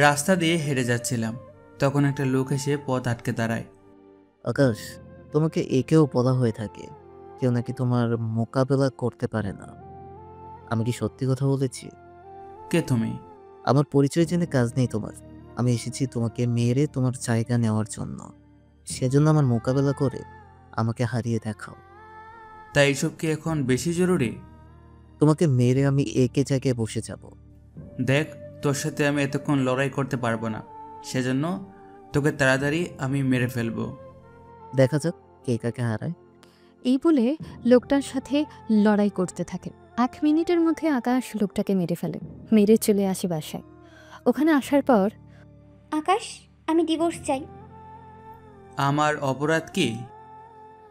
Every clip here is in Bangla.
রাস্তা দিয়ে হেঁটে যাচ্ছিলাম, তখন একটা লোক এসে পথ আটকে দাঁড়ায়। আকাশ, তোমাকে একেও বলা হয়ে থাকে কেউ নাকি তোমার মোকাবেলা করতে পারে না। আমি কি সত্যি কথা বলেছি? কে তুমি? আমার পরিচয় জেনে কাজ নেই তোমার। আমি এসেছি তোমাকে মেরে তোমার জায়গা নেওয়ার জন্য। সেজন্য আমার মোকাবেলা করে আমাকে হারিয়ে দেখাও। তাই এইসব কি এখন বেশি জরুরি? তোমাকে মেরে আমি একে জায়গায় বসে যাব। দেখ, তোর সাথে আমি এতক্ষণ লড়াই করতে পারবো না, সেজন্য তোকে তাড়াতাড়ি আমি মেরে ফেলবো। দেখা যাক কে কাকে হারায়। এই বলে লোকটার সাথে লড়াই করতে থাকে। 1 মিনিটের মধ্যে আকাশ লোকটাকে মেরে ফেলে। মেরে চলে আসে বাসায়। ওখানে আসার পর আকাশ, আমি ডিভোর্স চাই। আমার অপরাধ কি?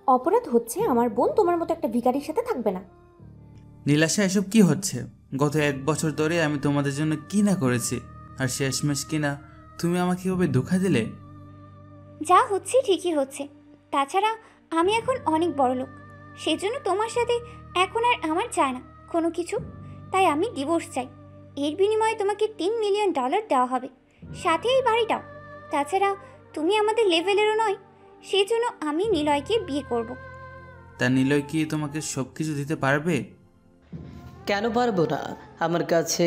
অপরাধ হচ্ছে আমার বোন তোমার মতো একটা ভিখারির সাথে থাকবে না। নীলাশা, এসব কি হচ্ছে? গত 1 বছর ধরে আমি তোমাদের জন্য কি না করেছি, আর শেষমেশ কিনা তুমি আমাকে কিভাবে ধোঁকা দিলে? যা হচ্ছে ঠিকই হচ্ছে। তাছাড়া আমি এখন অনেক বড় লোক, সেজন্য তোমার সাথে এখন আর আমার চায় না কোনো কিছু। তাই আমি ডিভোর্স চাই। এর বিনিময়ে তোমাকে $3 মিলিয়ন দেওয়া হবে, সাথে এই বাড়িটাও। তাছাড়া তুমি আমাদের লেভেলেরও নয়, সেই জন্য আমি নিলয়কে বিয়ে করব। তা নিলয় কি তোমাকে সব কিছু দিতে পারবে? কেন পারবো না? আমার কাছে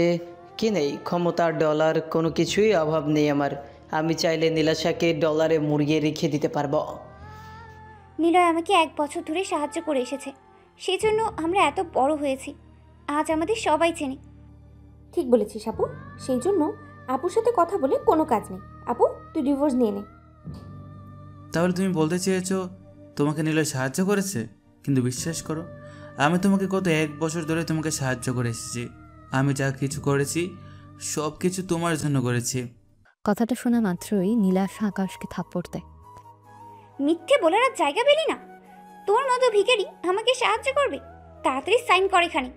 কি নেই? ক্ষমতা, ডলার, কোনো কিছুই অভাব নেই আমার। আমি চাইলে নীলাশাকে ডলারে মুড়িয়ে রেখে দিতে পারবো। নিলয় আমাকে 1 বছর ধরে সাহায্য করে এসেছে, সেই জন্য আমরা এত বড় হয়েছি। আজ আমাদের সবাই চেনে। ঠিক বলেছিস আপু, সেই জন্য আপুর সাথে কথা বলে কোনো কাজ নেই। আপু, তুই ডিভোর্স নিয়ে নে। তাহলে তুমি বলতে চেয়েছো তোমাকে নিলয় সাহায্য করেছে? কিন্তু বিশ্বাস করো, আমি তোমাকে গত 1 বছর ধরে তোমাকে সাহায্য করে এসেছি। আমি যা কিছু করেছি সব কিছু তোমার জন্য করেছি। কথাটা শোনা মাত্রই নীলাশা আকাশকে থাপ্পড় দেয়। মিথ্যে বলার আর জায়গা পেলি না? তোর মতো ভিখারি আমাকে সাহায্য করবে? তাড়াতাড়ি সাইন কর এখানে।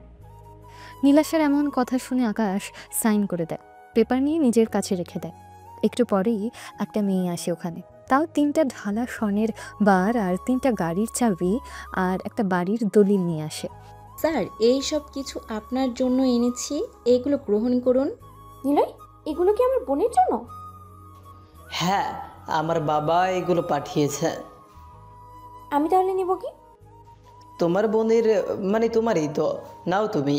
নীলাশার এমন কথা শুনে আকাশ সাইন করে দেয়। পেপার নিয়ে নিজের কাছে রেখে দেয়। একটু পরেই একটা মেয়ে আসে ওখানে। তাও 3টা ঢালা স্বর্ণের বার আর 3টা গাড়ির চাবি আর একটা বাড়ির দলিল নিয়ে আসে। স্যার, এই সব কিছু আপনার জন্য এনেছি, এগুলো গ্রহণ করুন। নিলয়, এগুলো কি আমার বোনের জন্য? হ্যাঁ, আমার বাবা এগুলো পাঠিয়েছে। আমি তাহলে নিব কি? তোমার বোনের, মানে তোমারই তো, নাও তুমি।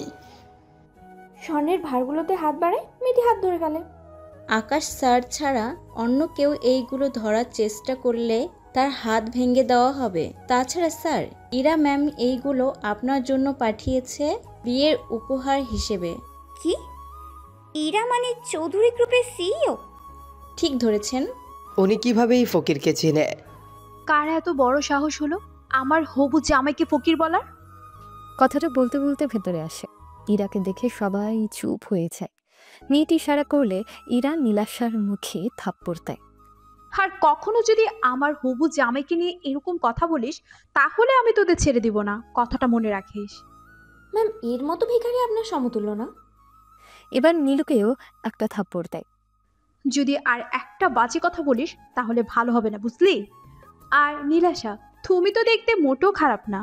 স্বর্ণের ভারগুলোতে হাত বাড়ায়, মেয়েটি হাত ধরে গেলে। আকাশ স্যার ছাড়া অন্য কেউ এইগুলো ধরার চেষ্টা করলে তার হাত ভেঙে দেওয়া হবে। তাছাড়া স্যার, ইরা ম্যাম এইগুলো আপনার জন্য পাঠিয়েছে বিয়ের উপহার হিসেবে। কি? ইরা মানে চৌধুরী গ্রুপের সিইও? ঠিক ধরেছেন। উনি কিভাবে এই ফকিরকে চেনে? কার এত বড় সাহস হলো আমার হবু জামাইকে ফকির বলার? কথাটা বলতে বলতে ভেতরে আসে। ইরাকে দেখে সবাই চুপ হয়ে যায়। মেয়েটি ইশারা করলে ইরা নীলাশার মুখে থাপ্পড় দেয়। আর কখনো যদি আমার হবু জামাইকে নিয়ে এরকম কথা বলিস তাহলে আমি তোদের ছেড়ে দিব না, কথাটা মনে রাখিস। ম্যাম, এর মতো ভিখারি আপনার সমতুল্য না। এবার নীলুকেও একটা থাপ্পড় দেয়। যদি আর একটা বাজে কথা বলিস তাহলে ভালো হবে না, বুঝলি? আর নীলাশা, তুমি তো দেখতে মোটেও খারাপ না,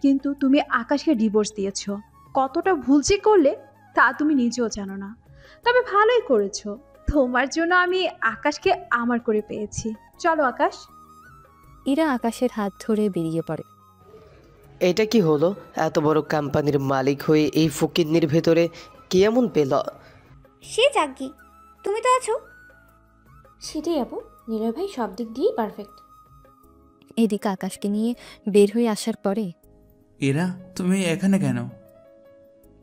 কিন্তু তুমি আকাশকে ডিভোর্স দিয়েছো। কতটা ভুল যে করলে তা তুমি নিজেও জানো না। তবে ভালোই করেছো, তোমার জন্য আমি আকাশকে আমার করে পেয়েছি। চলো আকাশ। ইরা আকাশের হাত ধরে বেরিয়ে পড়ে। এটা কি হলো? এত বড় কোম্পানির মালিক হয়ে এই ফকিরনির ভেতরে কি এমন পেল? সে যাগ্গি, তুমি তো আছো। সেটাই আপু, নিলয় ভাই সব দিক দিয়েই পারফেক্ট। এদিকে আকাশকে নিয়ে বের হয়ে আসার পরে, এরা তুমি এখানে কেন?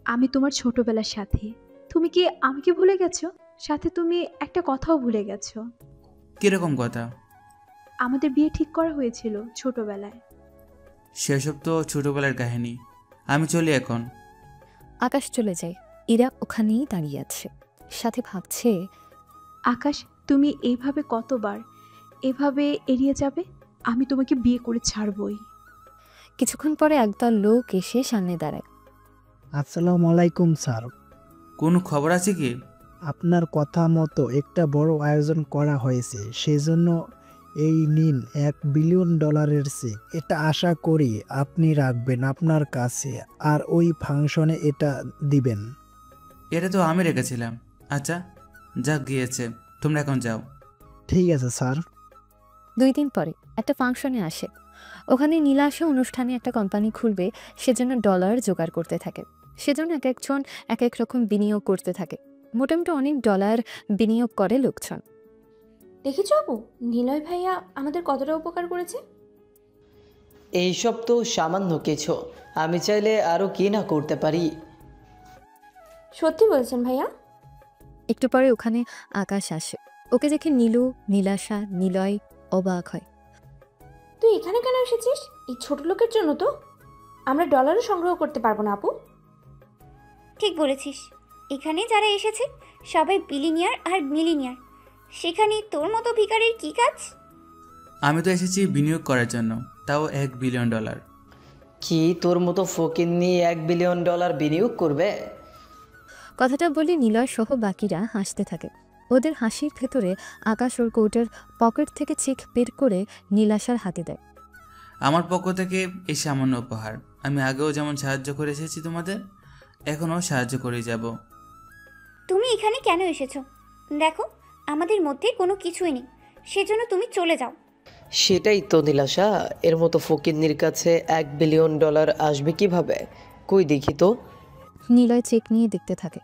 আমি তোমার ছোটবেলার সাথী। তুমি কি আমাকে ভুলে গেছো? সাথে তুমি একটা কথাও ভুলে গেছো। কিরকম কথা? আমাদের বিয়ে ঠিক করা হয়েছিল ছোটবেলায়। সেসব তো ছোটবেলার কাহিনী। আমি চলি এখন। আকাশ চলে যায়। ইরা ওখানেই দাঁড়িয়ে আছে, সাথে ভাবছে, আকাশ, তুমি এইভাবে কতবার এভাবে এড়িয়ে যাবে? আমি তোমাকে বিয়ে করে ছাড়বই। কিছুক্ষণ পরে একদল লোক এসে সামনে দাঁড়ায়। আসসালামু আলাইকুম স্যার। কোনো খবর আছে কি? আপনার কথা মতো একটা বড় আয়োজন করা হয়েছে, সেজন্য এই নিন $1 বিলিয়ন চেক। এটা আশা করি আপনি রাখবেন আপনার কাছে আর ওই ফাংশনে এটা দিবেন। এটা তো আমি রেখেছিলাম। আচ্ছা, যা গিয়েছে, তোমরা এখন যাও। ঠিক আছে স্যার। 2 দিন পরে একটা ফাংশনে আসে। ওখানে নীলাশা অনুষ্ঠানে একটা কোম্পানি খুলবে, সেজন্য ডলার জোগাড় করতে থাকে। সেজন্য এক একজন এক এক রকম বিনিয়োগ করতে থাকে। মোটামুটি অনেক ডলার বিনিয়োগ করে লোকজন। দেখেছো আপু, নিলয় ভাইয়া আমাদের কতটা উপকার করেছে। এইসব তো সামান্য কিছু, আমি চাইলে আরও কি না করতে পারি। সত্যি বলছেন ভাইয়া। একটু পরে ওখানে আকাশ আসে। ওকে দেখে নীলু, নীলাশা, নিলয় অবাক হয়। তুই এখানে কেন এসেছিস? এই ছোট লোকের জন্য তো আমরা ডলারও সংগ্রহ করতে পারবো না আপু। ঠিক বলেছিস, এখানে যারা এসেছে সবাই বিলিনিয়ার আর মিলিনিয়ার। সেখানে তোর মতো ভিখারির কি কাজ? আমি তো এসেছি বিনিয়োগ করার জন্য, তাও $1 বিলিয়ন। কি তোর মতো ফকিন্নি $1 বিলিয়ন বিনিয়োগ করবে? কথাটা বলে নিলয় সহ বাকিরা হাসতে থাকে। ওদের হাসির ভেতরে আকাশ ওর কোটের পকেট থেকে চেক বের করে নীলাশার হাতে দেয়। আমার পক্ষ থেকে এই সামান্য উপহার। আমি আগেও যেমন সাহায্য করে এসেছি তোমাদের, এখনও সাহায্য করে যাব। তুমি এখানে কেন এসেছো? দেখো, আমাদের মধ্যে কোনো কিছুই নেই, সেজন্য তুমি চলে যাও। সেটাই তো নীলাশা, এর মতো ফকিন্নির কাছে $1 বিলিয়ন আসবে কিভাবে? কই দেখি তো। নিলয় চেক নিয়ে দেখতে থাকে।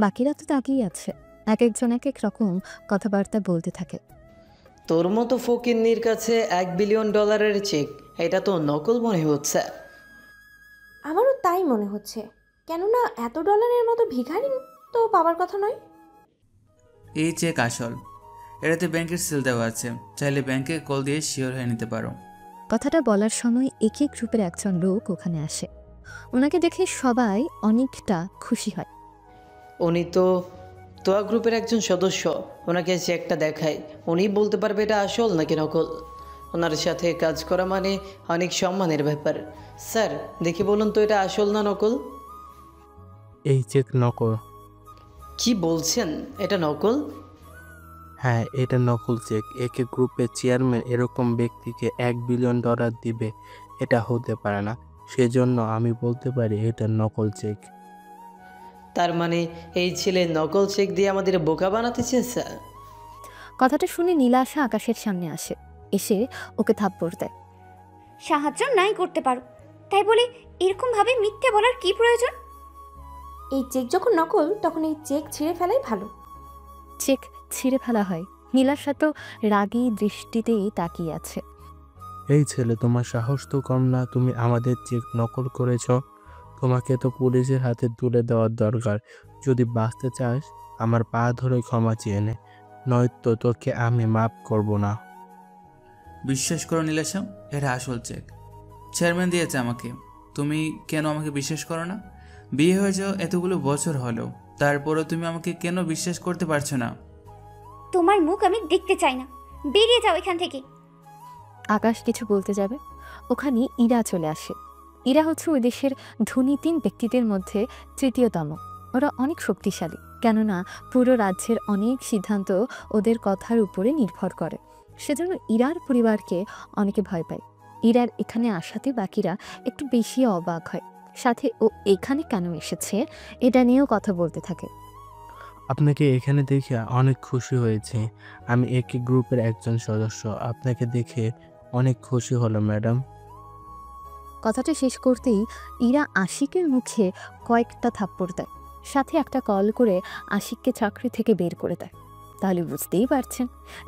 বাকিরা তো তাকিয়ে আছে। এক একজন এক এক রকম কথাবার্তা বলতে থাকে। তোর মতো ফকিন্নির কাছে $1 বিলিয়ন চেক, এটা তো নকল মনে হচ্ছে। আমারও তাই মনে হচ্ছে, কেননা এত ডলারের মতো ভিখারি তো পাওয়ার কথা নয়। এই চেক আসল। এটাতে ব্যাংকের সিল দেওয়া আছে, চাইলে ব্যাংকে কল দিয়ে শিওর হয়ে নিতে পারো। কথাটা বলার সময় একই গ্রুপের একজন লোক ওখানে আসে। ওনাকে দেখে সবাই অনেকটা খুশি হয়। উনি তো তোয়া গ্রুপের একজন সদস্য, ওনাকে চেকটা দেখায়, উনি বলতে পারবে এটা আসল নাকি নকল। ওনার সাথে কাজ করা মানে অনেক সম্মানের ব্যাপার। স্যার, দেখি বলুন তো এটা আসল না নকল? এই চেক নকল। কি বলছেন, এটা নকল? হ্যাঁ, এটা নকল চেক। একে গ্রুপের চেয়ারম্যান এরকম ব্যক্তিকে $1 বিলিয়ন দিবে, এটা হতে পারে না। সেজন্য আমি বলতে পারি এটা নকল চেক। তার মানে এই ছেলে নকল চেক দিয়ে আমাদের বোকা বানাতে চেয়েছে। কথাটা শুনে নীলাশা আকাশের সামনে আসে। এসে ওকে থাপ্পড় দেয়। সাহায্য নাই করতে পারো, তাই বলে এরকমভাবে মিথ্যে বলার কি প্রয়োজন? এই চেক যখন নকল তখন এই চেক ছিঁড়ে ফেলাই ভালো। চেক ছিঁড়ে ফেলা হয়। নীলাশা তো রাগী দৃষ্টিতেই তাকিয়ে আছে। এই ছেলে, তোমার সাহস তো কম না, তুমি আমাদের চেক নকল করেছ। তোমাকে তো পুলিশের হাতে তুলে দেওয়ার দরকার। যদি বাঁচতে চাস আমার পা ধরে ক্ষমা চেয়ে নে, নয়তো তোকে আমি মাফ করব না। বিশ্বাস করো নীলাশা, এটা আসল চেক। চেয়ারম্যান দিয়েছে আমাকে। তুমি কেন আমাকে বিশ্বাস করো না? বিয়ে হয়েছে এতগুলো বছর হলো, তারপরও তুমি আমাকে কেন বিশ্বাস করতে পারছো না? তোমার মুখ আমি দেখতে চাই না, বেরিয়ে যাও এখান থেকে। আকাশ কিছু বলতে যাবে, ওখানে ইরা চলে আসে। ইরা হচ্ছে ওই দেশের ধনী 3 ব্যক্তিদের মধ্যে তৃতীয়তম। ওরা অনেক শক্তিশালী, কেননা পুরো রাজ্যের অনেক সিদ্ধান্ত ওদের কথার উপরে নির্ভর করে। সেজন্য ইরার পরিবারকে অনেকে ভয় পায়। ইরার এখানে আসাতে বাকিরা একটু বেশি অবাক হয়। সাথে ও এখানে কেন এসেছে এটা নিয়েও কথা বলতে থাকে। আপনাকে এখানে দেখে অনেক খুশি হয়েছি। আমি একই গ্রুপের একজন সদস্য। আপনাকে দেখে অনেক খুশি হলো ম্যাডাম। কথাটা শেষ করতেই ইরা আশিকের মুখে কয়েকটা থাপ্পড় দেয়, সাথে একটা কল করে আশিককে চাকরি থেকে বের করে দেয়। তাহলে বুঝতেই পারছেন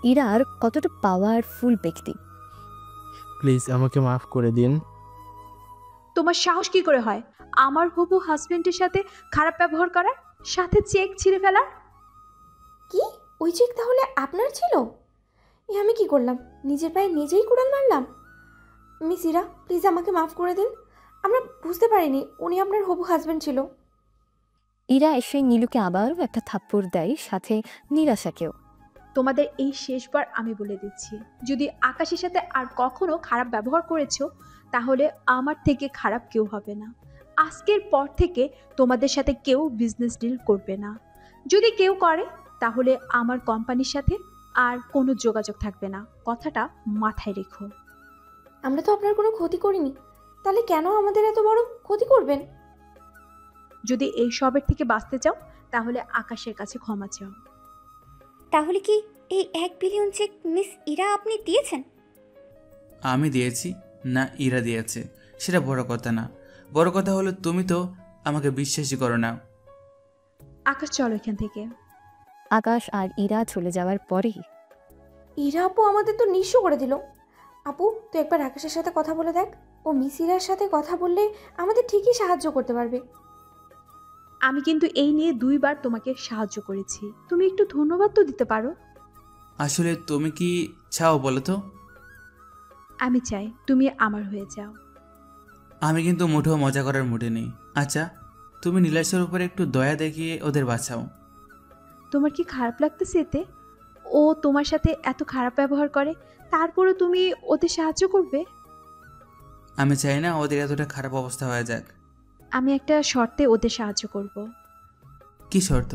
ইরার কতটা পাওয়ারফুল ব্যক্তি। প্লিজ আমাকে মাফ করে দিন। তোমার সাহস কি করে হয় আমার হবু হাজবেন্ডের সাথে খারাপ ব্যবহার করার, সাথে চেক ছিঁড়ে ফেলার? কি ওই চেক তাহলে আপনার ছিল? এ আমি কি করলাম? নিজের পায়ে নিজেই কুড়াল মারলাম। মিস ইরা, প্লিজ আমাকে মাফ করে দিন। আমরা বুঝতে পারিনি উনি আপনার হবু হাজবেন্ড ছিল। ইরা এসে নীলুকে আবারও একটা থাপ্পড় দেয়, সাথে নিরাশাকেও। তোমাদের এই শেষবার আমি বলে দিচ্ছি, যদি আকাশের সাথে আর কখনো খারাপ ব্যবহার করেছো তাহলে আমার থেকে খারাপ কেউ হবে না। আজকের পর থেকে তোমাদের সাথে কেউ বিজনেস ডিল করবে না। যদি কেউ করে তাহলে আমার কোম্পানির সাথে আর কোনো যোগাযোগ থাকবে না, কথাটা মাথায় রেখো। আমরা তো আপনার কোনো ক্ষতি করিনি, তাহলে কেন আমাদের এত বড় ক্ষতি করবেন? যদি এই সবের থেকে বাঁচতে চাও তাহলে আকাশের কাছে ক্ষমা চাও। তাহলে কি এই 1 বিলিয়ন চেক মিস ইরা আপনি দিয়েছেন? আমি দিয়েছি না ইরা দিয়েছে সেটা বড় কথা না, বড় কথা হলো তুমি তো আমাকে বিশ্বাসই করো না। আকাশ চলো এখান থেকে। আকাশ আর ইরা চলে যাওয়ার পরেই ইরা আপু আমাদের তো নিঃস্ব করে দিল। আপু তুই একবার আকাশের সাথে কথা বলে দেখ, ও মিস ইরার সাথে কথা বললে আমাদের ঠিকই সাহায্য করতে পারবে। আমি কিন্তু এই নিয়ে 2বার তোমাকে সাহায্য করেছি, তুমি একটু ধন্যবাদ তো দিতে পারো। আসলে তুমি কি চাও বলো তো? আমি চাই তুমি আমার হয়ে যাও। আমি কিন্তু মুঠো মজা করার মুডে নেই। আচ্ছা তুমি নীলাশের উপরে একটু দয়া দেখিয়ে ওদের বাঁচাও। তোমার কি খারাপ লাগতেছে এতে? ও তোমার সাথে এত খারাপ ব্যবহার করে, তারপরে তুমি ওদের সাহায্য করবে? আমি চাই না ওদের এতটা খারাপ অবস্থা হয়ে যাক। আমি একটা শর্তে ওদের সাহায্য করব। কি শর্ত?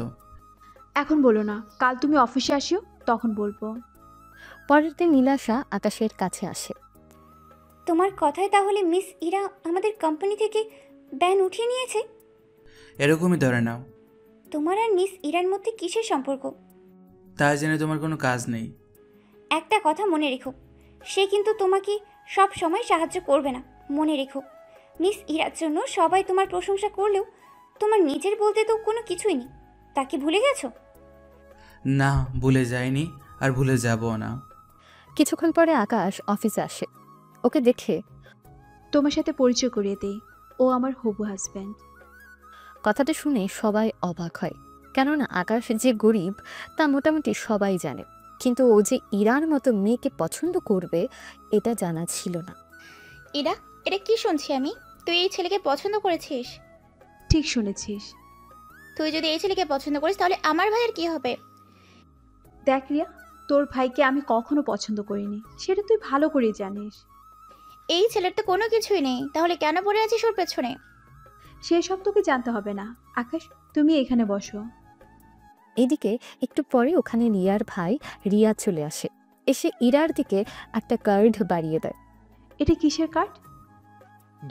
এখন বলো না, কাল তুমি অফিসে আসিও, তখন বলবো। পরের দিন নীলাশা আকাশের কাছে আসে। তোমার কথায় তাহলে মিস ইরা আমাদের কোম্পানি থেকে ব্যান উঠিয়ে নিয়েছে? এরকমই ধরে নাও। তোমার আর মিস ইরার মধ্যে কিসের সম্পর্ক? তা জেনে তোমার কোনো কাজ নেই। একটা কথা মনে রেখো, সে কিন্তু তোমাকে সব সময় সাহায্য করবে না, মনে রেখো। মিস ইরার জন্য সবাই তোমার প্রশংসা করলেও তোমার নিজের বলতে তো কোনো কিছুই নেই। তাকে ভুলে গেছো? না, ভুলে যাইনি আর ভুলে যাবো না। কিছুক্ষণ পরে আকাশ অফিসে আসে। ওকে দেখে তোমার সাথে পরিচয় করিয়ে দেই, ও আমার হবু হাজব্যান্ড। কথাটা শুনে সবাই অবাক হয়, কেননা আকাশ যে গরিব তা মোটামুটি সবাই জানে, কিন্তু ও যে ইরার মতো মেয়েকে পছন্দ করবে এটা জানা ছিল না। ইরা, এটা কি শুনছি আমি? তুই এই ছেলেকে পছন্দ করেছিস? ঠিক শুনেছিস। তুই যদি এই ছেলেকে পছন্দ করিস তাহলে আমার ভাইয়ের কি হবে? দেখ রিয়া, তোর ভাইকে আমি কখনো পছন্দ করিনি, সেটা তুই ভালো করে জানিস। এই ছেলের তো কোনো কিছুই নেই, তাহলে কেন পড়ে আছিস ওর পেছনে? সেসব তোকে জানতে হবে না। আকাশ, তুমি এখানে বসো। এদিকে একটু পরে ওখানে রিয়ার ভাই রিয়া চলে আসে। এসে ইরার দিকে একটা কার্ড বাড়িয়ে দেয়। এটা কিসের কার্ড?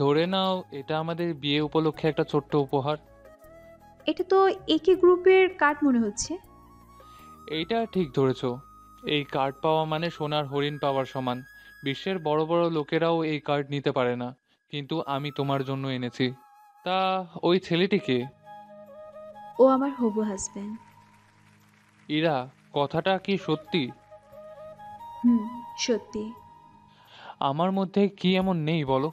ধরে নাও এটা আমাদের বিয়ে উপলক্ষে একটা ছোট্ট উপহার। এটা তো একে গ্রুপের কার্ড মনে হচ্ছে। এইটা ঠিক ধরেছো। এই কার্ড পাওয়া মানে সোনার হরিণ পাওয়ার সমান। বিশ্বের বড় বড় লোকেরাও এই কার্ড নিতে পারে না, কিন্তু আমি তোমার জন্য এনেছি। তা ওই ছেলেটিকে? ও আমার হবু হাজব্যান্ড। ইরা, কথাটা কি সত্যি? সত্যি। আমার মধ্যে কি এমন নেই বলো?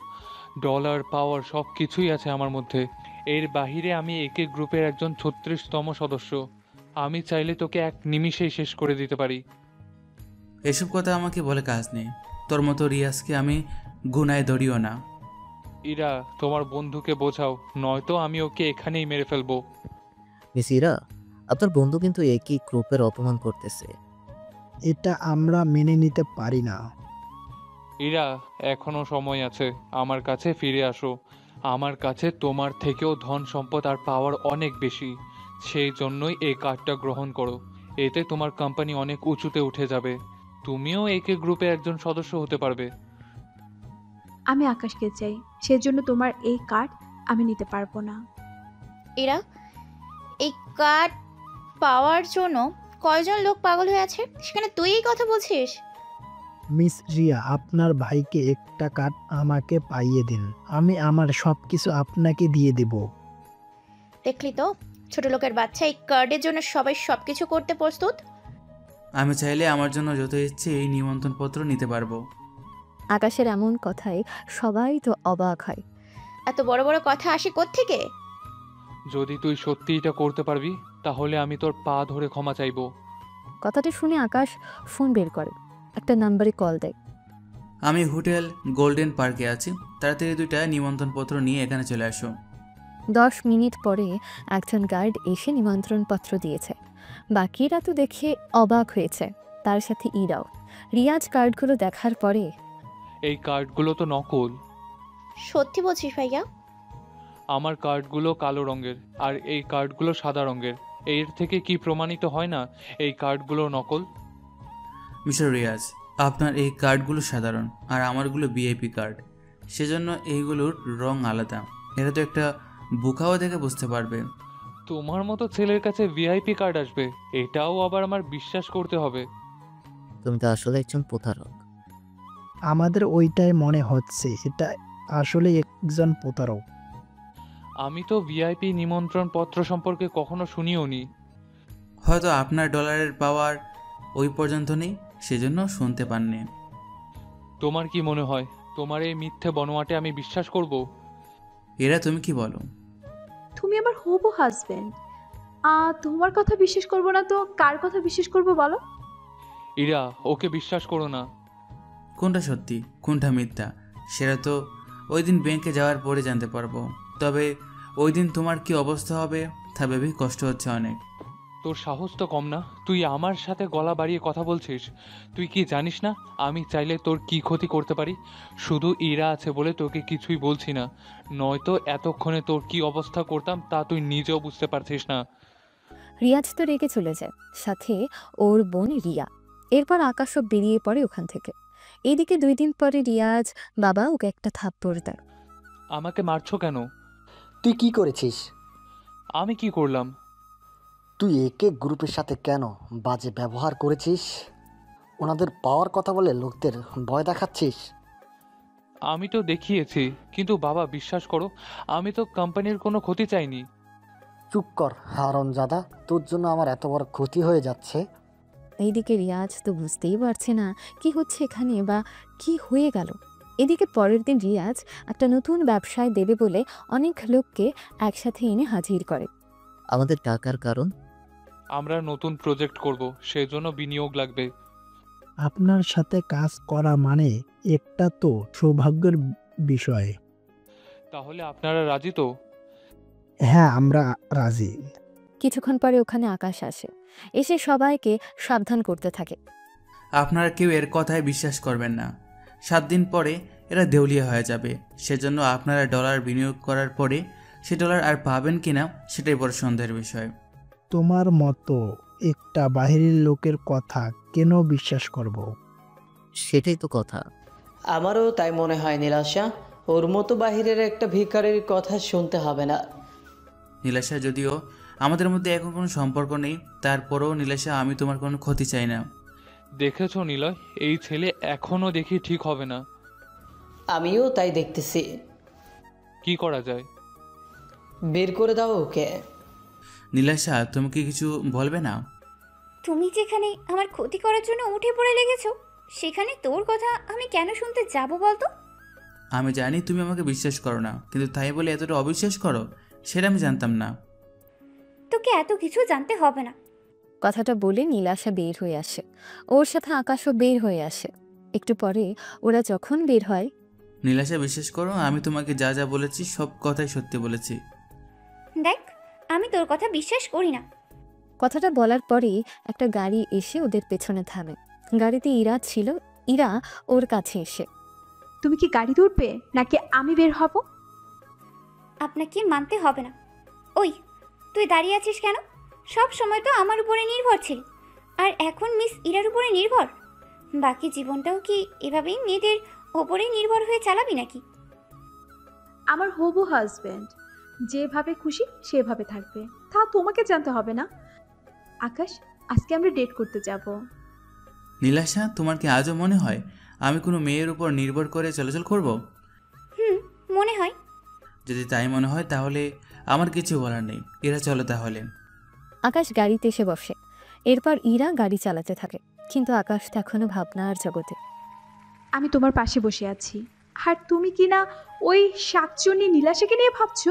ডলার, পাওয়ার সব কিছুই আছে আমার মধ্যে। এর বাহিরে আমি একে গ্রুপের একজন 36তম সদস্য। আমি চাইলে তোকে এক নিমিষেই শেষ করে দিতে পারি। এসব কথা আমাকে বলে কাজ নেই। তোর মতো রিয়াজকে আমি গুনায় ধরিও না। ইরা, তোমার বন্ধুকে বোঝাও, নয়তো আমি ওকে এখানেই মেরে ফেলবো। মিস ইরা, আপনার বন্ধু কিন্তু একই গ্রুপের অপমান করতেছে। এটা আমরা মেনে নিতে পারি না। ইরা, এখনো সময় আছে, আমার কাছে ফিরে আসো। আমার কাছে তোমার থেকেও ধন সম্পদ আর পাওয়ার অনেক বেশি। সেই জন্যই এই কার্ডটা গ্রহণ করো। এতে তোমার কোম্পানি অনেক উঁচুতে উঠে যাবে। তুমিও একে গ্রুপে একজন সদস্য হতে পারবে। আমি আকাশকে চাই, সেজন্য তোমার এই কার্ড আমি নিতে পারবো না। ইরা, এই কার্ড পাওয়ার জন্য কয়জন লোক পাগল হয়ে আছে, সেখানে তুই এই কথা বলছিস? মিস রিয়া, আপনার ভাইকে একটা কার্ড আমাকে পাইয়ে দিন, আমি আমার সবকিছু আপনাকে দিয়ে দেব। দেখলি তো, ছোট লোকের বাচ্চা এই কার্ডের জন্য সবাই সবকিছু করতে প্রস্তুত। আমি চাইলে আমার জন্য যত ইচ্ছে এই নিমন্ত্রণপত্র নিতে পারবো। আকাশের এমন কথায় সবাই তো অবাক হয়। এত বড় বড় কথা আসে কোত্থেকে? যদি তুই সত্যি এটা করতে পারবি তাহলে আমি তোর পা ধরে ক্ষমা চাইবো। কথাটা শুনে আকাশ ফোন বের করে, একটা নাম্বারে কল দেয়। আমি হোটেল গোল্ডেন পার্কে আছি, তাড়াতাড়ি 2টা নিমন্ত্রণপত্র নিয়ে এখানে চলে আসো। 10 মিনিট পরে একজন গার্ড এসে নিমন্ত্রণপত্র দিয়েছে। বাকিরা তো দেখে অবাক হয়েছে, তার সাথে ইরাও। রিয়াজ কার্ডগুলো দেখার পরে, এই কার্ডগুলো তো নকল। সত্যি বলছিস ভাইয়া? আমার কার্ডগুলো কালো রঙের আর এই কার্ডগুলো সাদা রঙের। এর থেকে কি প্রমাণিত হয় না এই কার্ডগুলো নকল? মিস্টার রিয়াজ, আপনার এই কার্ডগুলো সাধারণ আর আমারগুলো ভিআইপি কার্ড, সেজন্য এইগুলোর রং আলাদা। এটা তো একটা বুকাও দেখে বুঝতে পারবে। তোমার মতো ছেলের কাছে ভিআইপি কার্ড আসবে, এটাও আবার আমার বিশ্বাস করতে হবে? তুমি তো আসলে একজন প্রতারক। আমাদের ওইটাই মনে হচ্ছে, এটা আসলে একজন প্রতারক। আমি তো ভিআইপি নিমন্ত্রণ পত্র সম্পর্কে কখনো শুনিও নি। হয়তো আপনার ডলারের পাওয়ার ওই পর্যন্ত নেই, সেজন্য শুনতে পাননি। তোমার কি মনে হয় তোমার এই মিথ্যে বনোয়াটে আমি বিশ্বাস করব? এরা তুমি কি বলো? তুমি আমার হবু হাজবেন্ড, তোমার কথা বিশ্বাস করবো না তো কার কথা বিশ্বাস করবো বলো? ইরা, ওকে বিশ্বাস করো না। কোনটা সত্যি কোনটা মিথ্যা সেটা তো ওই দিন ব্যাংকে যাওয়ার পরে জানতে পারবো। তবে ওই দিন তোমার কি অবস্থা হবে তা ভেবেই কষ্ট হচ্ছে অনেক। তোর সাহস তো কম না, তুই আমার সাথে গলা বাড়িয়ে কথা বলছিস। তুই কি জানিস না আমি চাইলে তোর কি ক্ষতি করতে পারি? শুধু ইরা আছে বলে তোকে কিছুই বলছি না, নয়তো এতক্ষণে তোর কি অবস্থা করতাম তা তুই নিজেও বুঝতে পারছিস না। রিয়াজ তো রেগে চলে যায়, সাথে ওর বোন রিয়া। এরপর আকাশও বেরিয়ে পড়ে ওখান থেকে। এদিকে 2 দিন পরে রিয়াজ বাবা ওকে একটা থাপ্পড় দেয়। আমাকে মারছো কেন? তুই কি করেছিস? আমি কি করলাম? তুই একে গ্রুপের সাথে কেন বাজে ব্যবহার করেছিস? ওনাদের পাওয়ার কথা বলে লোকদের ভয় দেখাচ্ছিস। আমি তো দেখিয়েছি, কিন্তু বাবা বিশ্বাস করো আমি তো কোম্পানির কোনো ক্ষতি চাইনি। চুপ কর হারামজাদা, তোর জন্য আমার এত বড় ক্ষতি হয়ে যাচ্ছে। এইদিকে রিয়াজ তো বুঝতেই পারছে না কি হচ্ছে এখানে বা কি হয়ে গেল। এদিকে পরের দিন রিয়াজ একটা নতুন ব্যবসায় দেবে বলে অনেক লোককে একসাথে এনে হাজির করে। আমাদের টাকার কারণ? আমরা নতুন প্রজেক্ট করব, সেজন্য বিনিয়োগ লাগবে। আপনার সাথে কাজ করা মানে একটা তো সৌভাগ্যের বিষয়। তাহলে আপনারা রাজি তো? হ্যাঁ, আমরা রাজি। কিছুক্ষণ পরে ওখানে আকাশ আসে, এসে সবাইকে সাবধান করতে থাকে। আপনারা কেউ এর কথায় বিশ্বাস করবেন না। 7 দিন পরে এরা দেউলিয়া হয়ে যাবে। সেজন্য আপনারা ডলার বিনিয়োগ করার পরে সে ডলার আর পাবেন কিনা সেটাই বড় সন্দেহের বিষয়। তোমার মতো একটা বাহিরের লোকের কথা কেন বিশ্বাস করব? সেটাই তো কথা। আমারও তাই মনে হয় নীলাশা, ওর মতো বাহিরের একটা ভিখারির কথা শুনতে হবে না। নীলাশা, যদিও আমাদের মধ্যে এখন কোনো সম্পর্ক নেই, তারপরেও নীলাশা আমি তোমার কোনো ক্ষতি চাই না। দেখেছো নিলয়, এই ছেলে এখনো দেখি ঠিক হবে না। আমিও তাই দেখতেছি। কি করা যায়? বের করে দাও ওকে। নীলাশা, তুমি কি কিছু বলবে না? তুমি যেখানে আমার ক্ষতি করার জন্য উঠে পড়ে লেগেছো, সেখানে তোর কথা আমি কেন শুনতে যাব বলতো? আমি জানি তুমি আমাকে বিশ্বাস করো না, কিন্তু তাই বলে এতটা অবিশ্বাস করো সেটা আমি জানতাম না। তোকে এত কিছু জানতে হবে না। কথাটা বলে নীলাশা বের হয়ে আসে, ওর সাথে আকাশও বের হয়ে আসে। একটু পরে ওরা যখন বের হয়, নীলাশা, বিশ্বাস করো আমি তোমাকে যা যা বলেছি সব কথাই সত্যি বলেছি। দেখ, আমি তোর কথা বিশ্বাস করি না। কথাটা বলার পরেই একটা গাড়ি এসে ওদের পেছনে থামে। গাড়িতে ইরা ছিল। ইরা ওর কাছে এসে, তুমি কি গাড়িতে উঠবে নাকি আমি বের হব? আপনাকে মানতে হবে না। ওই, তুই দাঁড়িয়ে আছিস কেন? সব সময় তো আমার উপরে নির্ভর ছিল, আর এখন মিস ইরার উপরে নির্ভর। বাকি জীবনটাও কি এভাবেই মেয়েদের ওপরেই নির্ভর হয়ে চালাবি নাকি? আমার হবু হাজবেন্ড যেভাবে খুশি সেভাবে থাকবে, তা তোমাকে জানতে হবে না। আকাশ, আজকে আমরা ডেট করতে যাব। নীলাশা, তোমার কি আজও মনে হয় আমি কোনো মেয়ের উপর নির্ভর করে চলাচল করব? মনে হয়। যদি তাই মনে হয় তাহলে আমার কিছু বলার নেই। এরা চলো তাহলে। আকাশ গাড়িতে এসে বসে। এরপর ইরা গাড়ি চালাতে থাকে, কিন্তু আকাশ এখনো ভাবনার জগতে। আমি তোমার পাশে বসে আছি, আর তুমি কি না ওই শাকচুন্নি নীলাশাকে নিয়ে ভাবছো?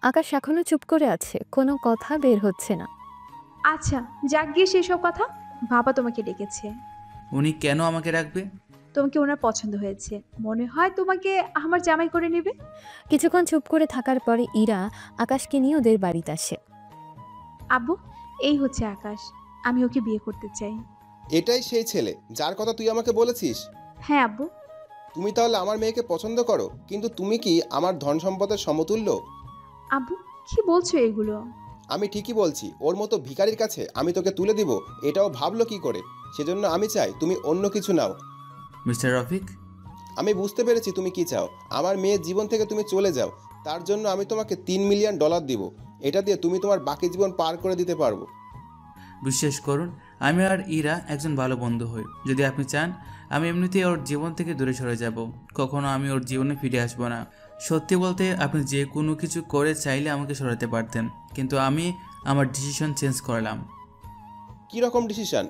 আকাশ এখনো চুপ করে আছে, কোনো কথা বের হচ্ছে না। আচ্ছা, যাক গিয়ে সেসব কথা। বাবা তোমাকে ডেকেছে। উনি কেন আমাকে রাখবে? তোমাকে ওনার পছন্দ হয়েছে, মনে হয় তোমাকে আমার জামাই করে নেবে। কিছুক্ষণ চুপ করে থাকার পরে ইরা আকাশকে নিয়ে ওদের বাড়িতে আসে। আব্বু, এই হচ্ছে আকাশ, আমি ওকে বিয়ে করতে চাই। এটাই সেই ছেলে যার কথা তুই আমাকে বলেছিস? হ্যাঁ আব্বু। তুমি তাহলে আমার মেয়েকে পছন্দ করো, কিন্তু তুমি কি আমার ধন সম্পদের সমতুল্য? আব্বু, কি বলছো এগুলো? আমি ঠিকই বলছি, ওর মতো ভিখারির কাছে আমি তোকে তুলে দিব এটাও ভাবলো কি করে? সেজন্য আমি চাই তুমি অন্য কিছু নাও। মিস্টার রফিক, আমি বুঝতে পেরেছি তুমি কি চাও। আমার মেয়ের জীবন থেকে তুমি চলে যাও, তার জন্য আমি তোমাকে $3 মিলিয়ন দিব। এটা দিয়ে তুমি তোমার বাকি জীবন পার করে দিতে পারবো। বিশ্বাস করুন, আমি আর ইরা একজন ভালো বন্ধু হই। যদি আপনি চান, আমি এমনিতেই ওর জীবন থেকে দূরে সরে যাব। কখনো আমি ওর জীবনে ফিরে আসবো না। সত্যি বলতে, আপনি যে কোনো কিছু করে চাইলে আমাকে সরাতে পারতেন, কিন্তু আমি আমার ডিসিশন চেঞ্জ করলাম। কী রকম ডিসিশন?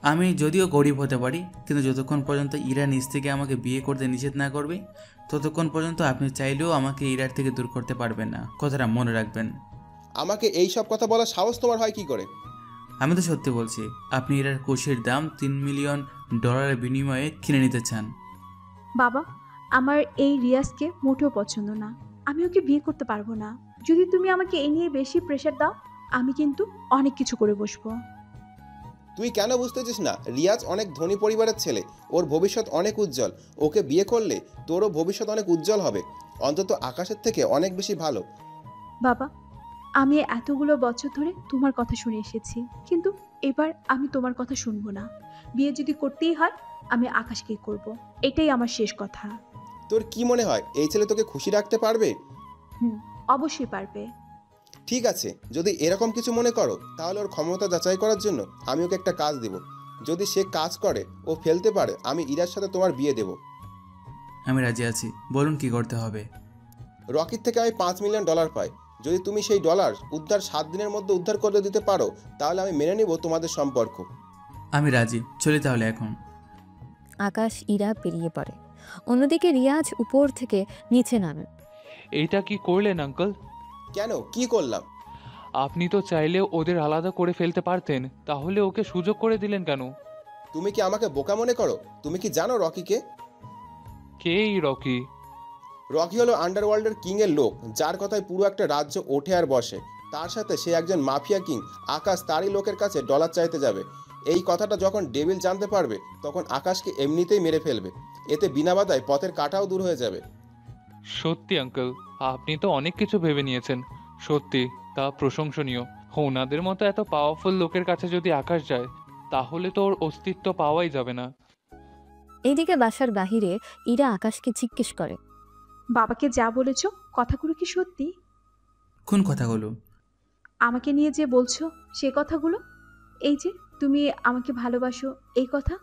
আমি যদিও গরিব হতে পারি, কিন্তু যতক্ষণ পর্যন্ত ইরা নিজ থেকে আমাকে বিয়ে করতে নিষেধ না করবে, ততক্ষণ পর্যন্ত আপনি চাইলেও আমাকে ইরার থেকে দূর করতে পারবেন না। কথাটা মনে রাখবেন। আমাকে এই সব কথা বলার সাহস তোমার হয় কি করে? আমি তো সত্যি বলছি। আপনি ইরার কোষের দাম $3 মিলিয়ন বিনিময়ে কিনে নিতে চান। বাবা, আমার এই রিয়াজকে মোটেও পছন্দ না। আমি ওকে বিয়ে করতে পারবো না। যদি তুমি আমাকে এই নিয়ে বেশি প্রেশার দাও, আমি কিন্তু অনেক কিছু করে বসবো। তুই কেন বুঝতেছিস না? রিয়াজ অনেক ধনী পরিবারের ছেলে, ওর ভবিষ্যৎ অনেক উজ্জ্বল। ওকে বিয়ে করলে তোরও ভবিষ্যৎ অনেক উজ্জ্বল হবে, অন্তত আকাশের থেকে অনেক বেশি ভালো। বাবা, আমি এতগুলো বছর ধরে তোমার কথা শুনে এসেছি, কিন্তু এবার আমি তোমার কথা শুনবো না। বিয়ে যদি করতেই হয়, আমি আকাশকেই করব। এটাই আমার শেষ কথা। তোর কি মনে হয় এই ছেলে তোকে খুশি রাখতে পারবে? অবশ্যই পারবে। ঠিক আছে, যদি এরকম কিছু মনে করো, তাহলে ওর ক্ষমতা যাচাই করার জন্য আমি ওকে একটা কাজ দেব। যদি সে কাজ করে ও ফেলতে পারে, আমি ইরার সাথে তোমার বিয়ে দেব। আমি রাজি আছি, বলুন কি করতে হবে। রকির থেকে আমি $5 মিলিয়ন পাই। যদি তুমি সেই ডলার উদ্ধার 7 দিনের মধ্যে উদ্ধার করে দিতে পারো, তাহলে আমি মেনে নিব তোমাদের সম্পর্ক। আমি রাজি, চলি তাহলে এখন। আকাশ ইরা পেরিয়ে পড়ে। অন্যদিকে রিয়াজ উপর থেকে নিচে নামে। এইটা কি করলেন আঙ্কেল? কেন, কি করলাম? আপনি তো চাইলে ওদের আলাদা করে ফেলতে পারতেন, তাহলে ওকে সুযোগ করে দিলেন কেন? তুমি কি আমাকে বোকা মনে করো? তুমি কি জানো রকিকে? কে এই রকি? রকি হলো আন্ডারওয়ার্ল্ডের কিংয়ের লোক, যার কথায় পুরো একটা রাজ্য ওঠে আর বসে। তার সাথে সে একজন মাফিয়া কিং। আকাশ তারই লোকের কাছে ডলার চাইতে যাবে। এই কথাটা যখন ডেভিল জানতে পারবে, তখন আকাশকে এমনিতেই মেরে ফেলবে। এতে বিনা বাধায় পথের কাঁটাও দূর হয়ে যাবে। সত্যি আঙ্কেল, আপনি তো অনেক কিছু ভেবে নিয়েছেন। সত্যি, তা প্রশংসনীয়। ওনাদের মতো এত পাওয়ারফুল লোকের কাছে যদি আকাশ যায়, তাহলে তো ওর অস্তিত্ব পাওয়াই যাবে না। এইদিকে বাসার বাহিরে ইরা আকাশকে জিজ্ঞেস করে, বাবাকে যা বলেছ কথাগুলো কি সত্যি? কোন কথাগুলো? আমাকে নিয়ে যে বলছো সে কথাগুলো। এই যে তুমি আমাকে ভালোবাসো, এই কথা।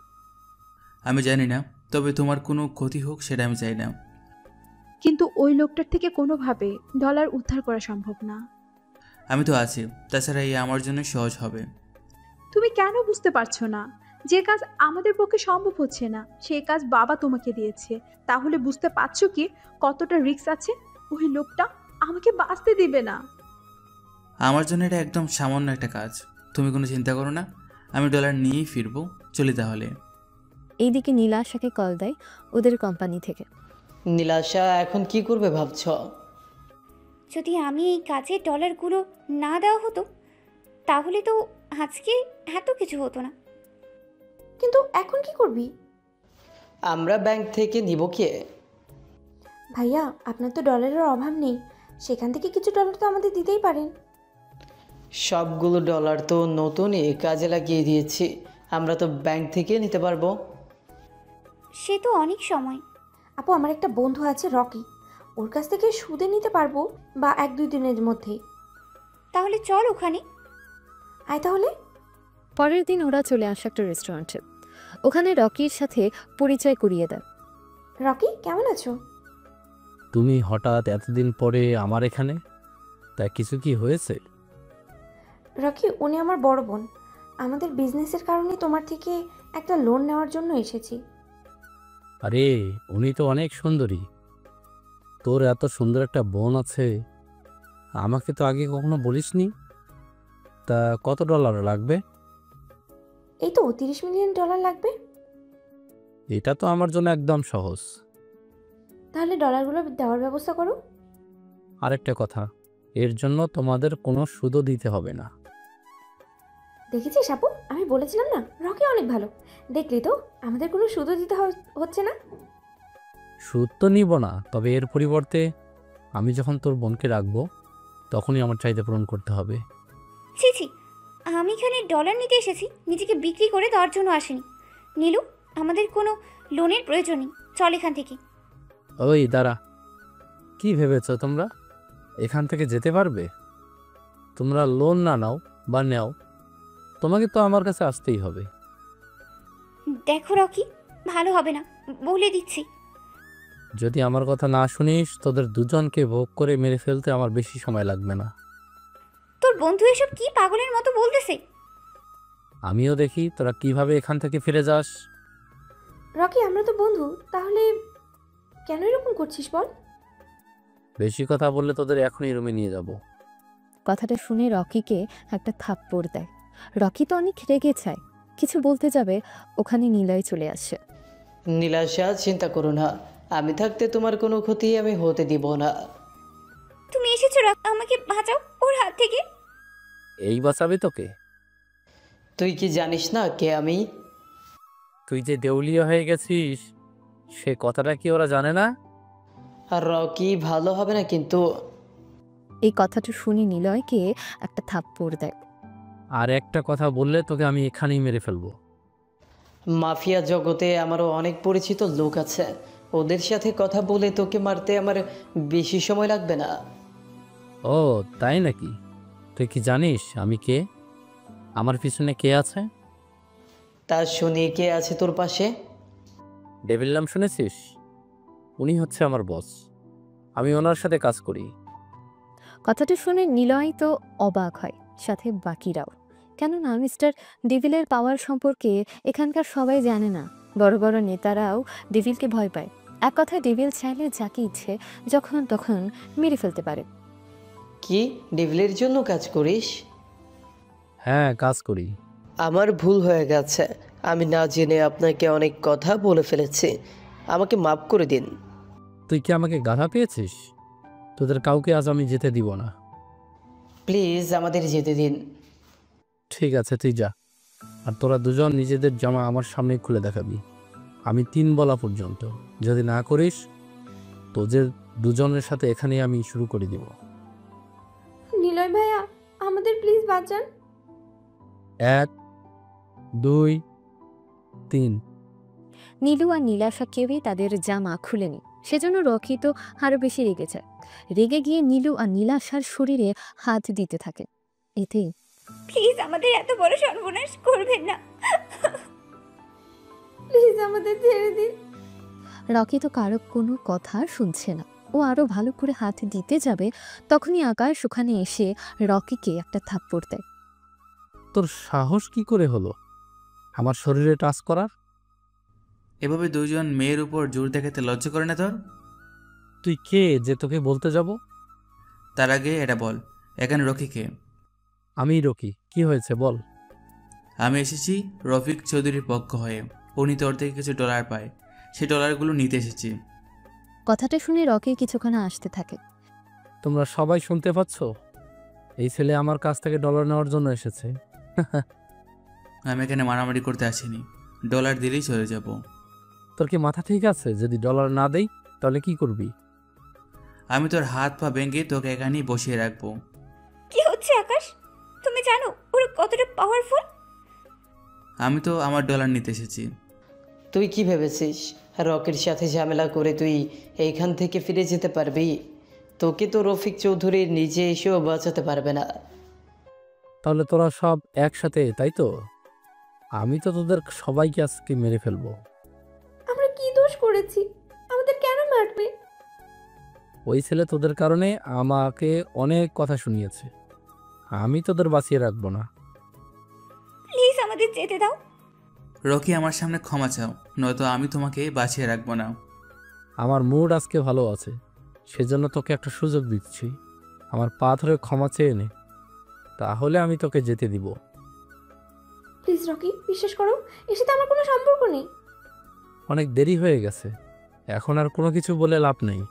আমি জানি না, তবে তোমার কোনো ক্ষতি হোক সেটা আমি চাই না। কিন্তু ওই লোকটার থেকে কোনোভাবে ডলার উদ্ধার করা সম্ভব না। আমি তো আছি, তাছাড়া এই আমার জন্য সহজ হবে। তুমি কেন বুঝতে পারছো না? যে কাজ আমাদের পক্ষে সম্ভব হচ্ছে না, সেই কাজ বাবা তোমাকে দিয়েছে। তাহলে বুঝতে পারছো কি কতটা রিস্ক আছে? ওই লোকটা আমাকে বাঁচতে দিবে না। আমার জন্য এটা একদম সামান্য একটা কাজ। তুমি কোনো চিন্তা করো না, আমি ডলার নিয়েই ফিরবো। চলি তাহলে। এইদিকে নীলাশাকে কল দেয় ওদের কোম্পানি থেকে। নীলাশা এখন কি করবে ভাবছ? যদি আমি এই কাজে ডলারগুলো না দেওয়া হতো, তাহলে তো আজকে এত কিছু হতো না। কিন্তু এখন কি করবি? আমরা ব্যাংক থেকে নিব কে? ভাইয়া, আপনার তো ডলারের অভাব নেই, সেখান থেকে কিছু ডলার তো আমাদের দিতেই পারেন। সবগুলো ডলার তো নতুনই কাজে লাগিয়ে দিয়েছি, আমরা তো ব্যাংক থেকে নিতে পারবো। সে তো অনেক সময়। আপু, আমার একটা বন্ধু আছে রকি, ওর কাছ থেকে সুদে নিতে পারবো, বা 1-2 দিনের মধ্যেই। তাহলে চল ওখানে। আয় তাহলে। পরের দিন ওরা চলে আসে একটা রেস্টুরেন্টে। ওখানে রকির সাথে পরিচয় করিয়ে দেয়। রকি, কেমন আছো? তুমি হঠাৎ এতদিন পরে আমার এখানে, তা কিছু কি হয়েছে? রকি, উনি আমার বড় বোন। আমাদের বিজনেসের কারণে তোমার থেকে একটা লোন নেওয়ার জন্য এসেছি। আরে, উনি তো অনেক সুন্দরী। তোর এত সুন্দর একটা বোন আছে, আমাকে তো আগে কখনো বলিসনি। তা কত ডলার লাগবে? এই তো $30 মিলিয়ন লাগবে। এটা তো আমার জন্য একদম সহজ। তাহলে ডলারগুলো দেওয়ার ব্যবস্থা করো। আরেকটা কথা, এর জন্য তোমাদের কোনো সুদও দিতে হবে না। দেখেছিস আপু, আমি বলেছিলাম না রকি অনেক ভালো। দেখলি তো, আমাদের কোনো সুদও দিতে হচ্ছে না। সুদ তো নিব না, তবে এর পরিবর্তে আমি যখন তোর বোনকে রাখবো, তখনই আমার চাহিদা পূরণ করতে হবে। ছি ছি, আমি এখানে ডলার নিতে এসেছি, নিজেকে বিক্রি করে দেওয়ার জন্য আসিনি। নীলু, আমাদের কোনো লোনের প্রয়োজন নেই, চল এখান থেকে। ওই দাঁড়া, কি ভেবেছো তোমরা এখান থেকে যেতে পারবে? তোমরা লোন না নাও বা নেও, তোমাকে তো আমার কাছে আসতেই হবে। দেখো রকি, ভালো হবে না, বলে দিচ্ছি। যদি আমার কথা না শুনিস, তোদের দুজনকে ভোগ করে মেরে ফেলতে আমার বেশি সময় লাগবে না। তোর বন্ধু এসব কি পাগলের মতো বলতেছে? আমিও দেখি তোরা কিভাবে এখান থেকে ফিরে যাস। রকি, আমরা তো বন্ধু, তাহলে কেন এরকম করছিস বল? বেশি কথা বললে তোদের এখনই রুমে নিয়ে যাব। কথাটা শুনে রকিকে একটা থাপ্পড় দেয়। রকি তো অনেক রেগে যায়, কিছু বলতে যাবে, ওখানে নিলয় চলে আসে। নীলাশা, চিন্তা করো না, আমি থাকতে তোমার কোনো ক্ষতি আমি হতে দিব না। তুমি এসেছো, আমাকে বাঁচাও ওর হাত থেকে। এই বাঁচাবে তোকে? তুই কি জানিস না কে আমি? তুই যে দেউলিয়া হয়ে গেছিস সে কথাটা কি ওরা জানে না? আর রকি ভালো হবে না কিন্তু। এই কথাটা শুনে নিলয়কে একটা থাপ্পড় দেয়। আর একটা কথা বললে তোকে আমি এখানেই মেরে ফেলবো। মাফিয়া জগতে আমারও অনেক পরিচিত লোক আছে, ওদের সাথে কথা বলে তোকে মারতে আমার বেশি সময় লাগবে না। ও তাই নাকি? তুই কি জানিস আমি কে, আমার পিছনে কে আছে? তা শুনি, কে আছে তোর পাশে? ডেভিল নাম শুনেছিস? উনি হচ্ছে আমার বস, আমি ওনার সাথে কাজ করি। কথাটা শুনে নিলয় তো অবাক হয়, সাথে বাকিরাও। কেননা মিস্টার ডেভিলের পাওয়ার সম্পর্কে এখানকার সবাই জানে না। বড় বড় নেতারাও ডেভিলকে ভয় পায়। এক কথায় ডেভিল চাইলে যাকে ইচ্ছে যখন তখন মেরে ফেলতে পারে। কি ডেভিলের জন্য কাজ করিস? হ্যাঁ, কাজ করি। আমার ভুল হয়ে গেছে, আমি না জেনে আপনাকে অনেক কথা বলে ফেলেছি, আমাকে মাফ করে দিন। তুই কি আমাকে গাধা পেয়েছিস? তোদের কাউকে আজ আমি যেতে দিব না। প্লিজ আমাদের যেতে দিন। ঠিক আছে, তুই যা। আর তোরা দুজন নিজেদের জামা আমার সামনে খুলে দেখাবি, আমি 3 বলা পর্যন্ত। যদি না করিস তোদের দুজনের সাথে এখানেই আমি শুরু করে দিব। নিলয় ভাইয়া, আমাদের প্লিজ বাঁচান। 1 2 3। নীলু আর নীলাশা কেউই তাদের জামা খুলেনি, সেজন্য রকি তো আরো বেশি রেগে যায়। রেগে গিয়ে নীলু আর নীলাশার শরীরে হাত দিতে থাকে। এতে প্লিজ আমাদের এত বড় সর্বনাশ করবেন না, প্লিজ আমাদের ছেড়ে দিন। রকি তো কারো কোনো কথা শুনছে না। ও আরো ভালো করে হাত দিতে যাবে, তখনই আকাশ ওখানে এসে রকিকে একটা থাপ্পড় দেয়। তোর সাহস কি করে হলো আমার শরীরে টাচ করার? এভাবে দুজন মেয়ের উপর জোর দেখাতে লজ্জা করে না তোর? তুই কে যে তোকে বলতে যাব? তার আগে এটা বল, এখানে রকি কে? আমি রকি, কি হয়েছে বল। আমি এসেছি রফিক চৌধুরীর পক্ষ হয়ে। উনি তোর থেকে কিছু ডলার পায়, সেই ডলারগুলো নিতে এসেছি। কথাটা শুনে রকি কিছুক্ষণ আসতে থাকে। তোমরা সবাই শুনতে পাচ্ছ? এই ছেলে আমার কাছ থেকে ডলার নেওয়ার জন্য এসেছে। আমি এখানে মারামারি করতে আসিনি, ডলার দিলেই চলে যাব। তোর কি মাথা ঠিক আছে? যদি ডলার না দেই তাহলে কি করবি? আমি তোর হাত পা ভেঙে তোকে এখানেই বসিয়ে রাখবো। কি হচ্ছে আকাশ? তুমি জানো ওরা কতটা পাওয়ারফুল? আমি তো আমার ডলার নিতে এসেছি। তুই কি ভেবেছিস রকির সাথে ঝামেলা করে তুই এইখান থেকে ফিরে যেতে পারবি? তোকে তো রফিক চৌধুরী নিজে এসেও বাঁচাতে পারবে না। তাহলে তোরা সব একসাথে, তাই তো? আমি তো তোদের সবাইকে আজকে মেরে ফেলবো। আমরা কি দোষ করেছি? আমাদের কেন মারবে? ওই ছেলে তোদের কারণে আমাকে অনেক কথা শুনিয়েছে, আমি তোদের বাঁচিয়ে রাখবো না। প্লিজ আমাদের যেতে দাও। রকি, আমার সামনে ক্ষমা চাও, নয়তো আমি তোমাকে বাঁচিয়ে রাখবো না। আমার মুড আজকে ভালো আছে, সেজন্য তোকে একটা সুযোগ দিচ্ছি। আমার পা ধরে ক্ষমা চেয়ে নে, তাহলে আমি তোকে যেতে দিব। প্লিজ রকি, বিশ্বাস করো, এর সাথে আমার কোনো সম্পর্ক নেই। অনেক দেরি হয়ে গেছে, এখন আর কোনো কিছু বলে লাভ নেই।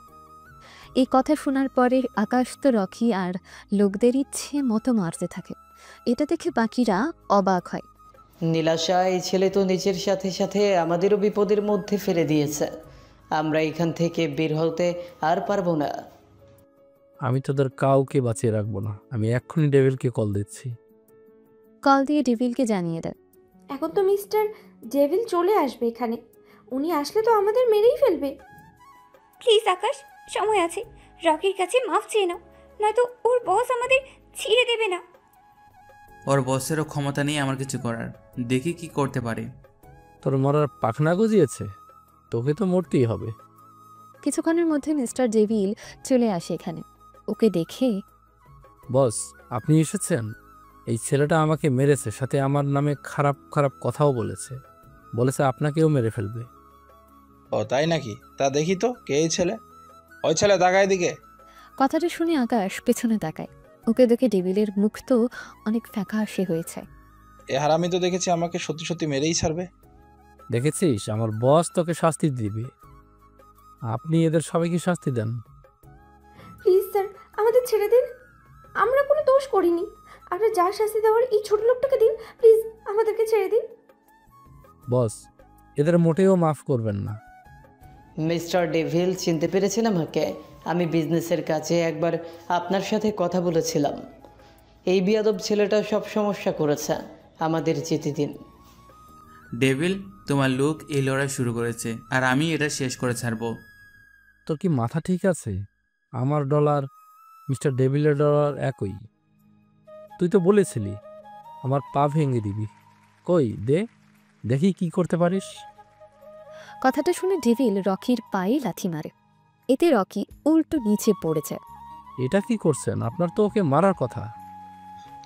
এই কথা শোনার পরে আকাশ তো রকি আর লোকদের ইচ্ছে মতো মারতে থাকে। এটা দেখে বাকিরা অবাক হয়। নীলাশা, এই ছেলে তো নিজের সাথে সাথে আমাদেরও বিপদের মধ্যে ফেলে দিয়েছে, আমরা এখান থেকে বের হতে আর পারবো না। আমি তোদের কাউকে বাঁচিয়ে রাখবো না, আমি এক্ষুনি ডেভিলকে কল দিচ্ছি। কল দিয়ে ডেভিলকে জানিয়ে দেয়। এখন তো মিস্টার ডেভিল চলে আসবে এখানে। উনি আসলে তো আমাদের মেরেই ফেলবে। প্লিজ আকাশ, সময় আছে, রকির কাছে মাফ চেয়ে নাও, নয়তো ওর বস আমাদের ছিঁড়ে দেবে না। ওর বসেরও ক্ষমতা নেই আমার কিছু করার, দেখি কি করতে পারে। তোর মরার পাখনা গজিয়েছে, তোকে তো মরতেই হবে। কিছুক্ষণের মধ্যে মিস্টার ডেভিল চলে আসে এখানে। ওকে দেখে, বস আপনি এসেছেন? এই ছেলেটা আমাকে মেরেছে, সাথে আমার নামে খারাপ খারাপ কথাও বলেছে আপনাকেও মেরে ফেলবে। ও তাই নাকি? তা দেখি তো কে এই ছেলে। ওই ছেলে তাকায় দিকে। কথাটা শুনে আকাশ পেছনে তাকায়। ওকে দেখে ডেভিলের মুখ তো অনেক ফ্যাকাশে হয়েছে। এ হারামি তো দেখেছি আমাকে সত্যি সত্যি মেরেই ছাড়বে। দেখেছিস, আমার বস তোকে শাস্তি দিবে। আপনি এদের সবাইকে শাস্তি দেন। প্লিজ স্যার, আমাদের ছেড়ে দিন। আমরা কোনো দোষ করিনি। আপনার যা শাস্তি দেওয়ার এই ছোট লোকটাকে দিন, প্লিজ আমাদেরকে ছেড়ে দিন। বস এদের মোটেও মাফ করবেন না। মিস্টার ডেভিল চিনতে পেরেছেন আমাকে? আমি বিজনেসের কাজে একবার আপনার সাথে কথা বলেছিলাম। এই বিয়াদব ছেলেটা সব সমস্যা করেছে, আমাদের যেতে দিন। ডেভিল, তোমার লোক এই লড়াই শুরু করেছে, আর আমি এটা শেষ করে ছাড়বো। তোর কি মাথা ঠিক আছে? আমার ডলার মিস্টার ডেভিলের ডলার একই। তুই তো বলেছিলি আমার পা ভেঙে দিবি। কই দেখি কি করতে পারিস। কথাটা শুনে ডেভিল রকির পায়ে লাথি মারে। এতে রকি উল্টো নিচে পড়ে যায়। এটা কি করছেন? আপনার তো ওকে মারার কথা।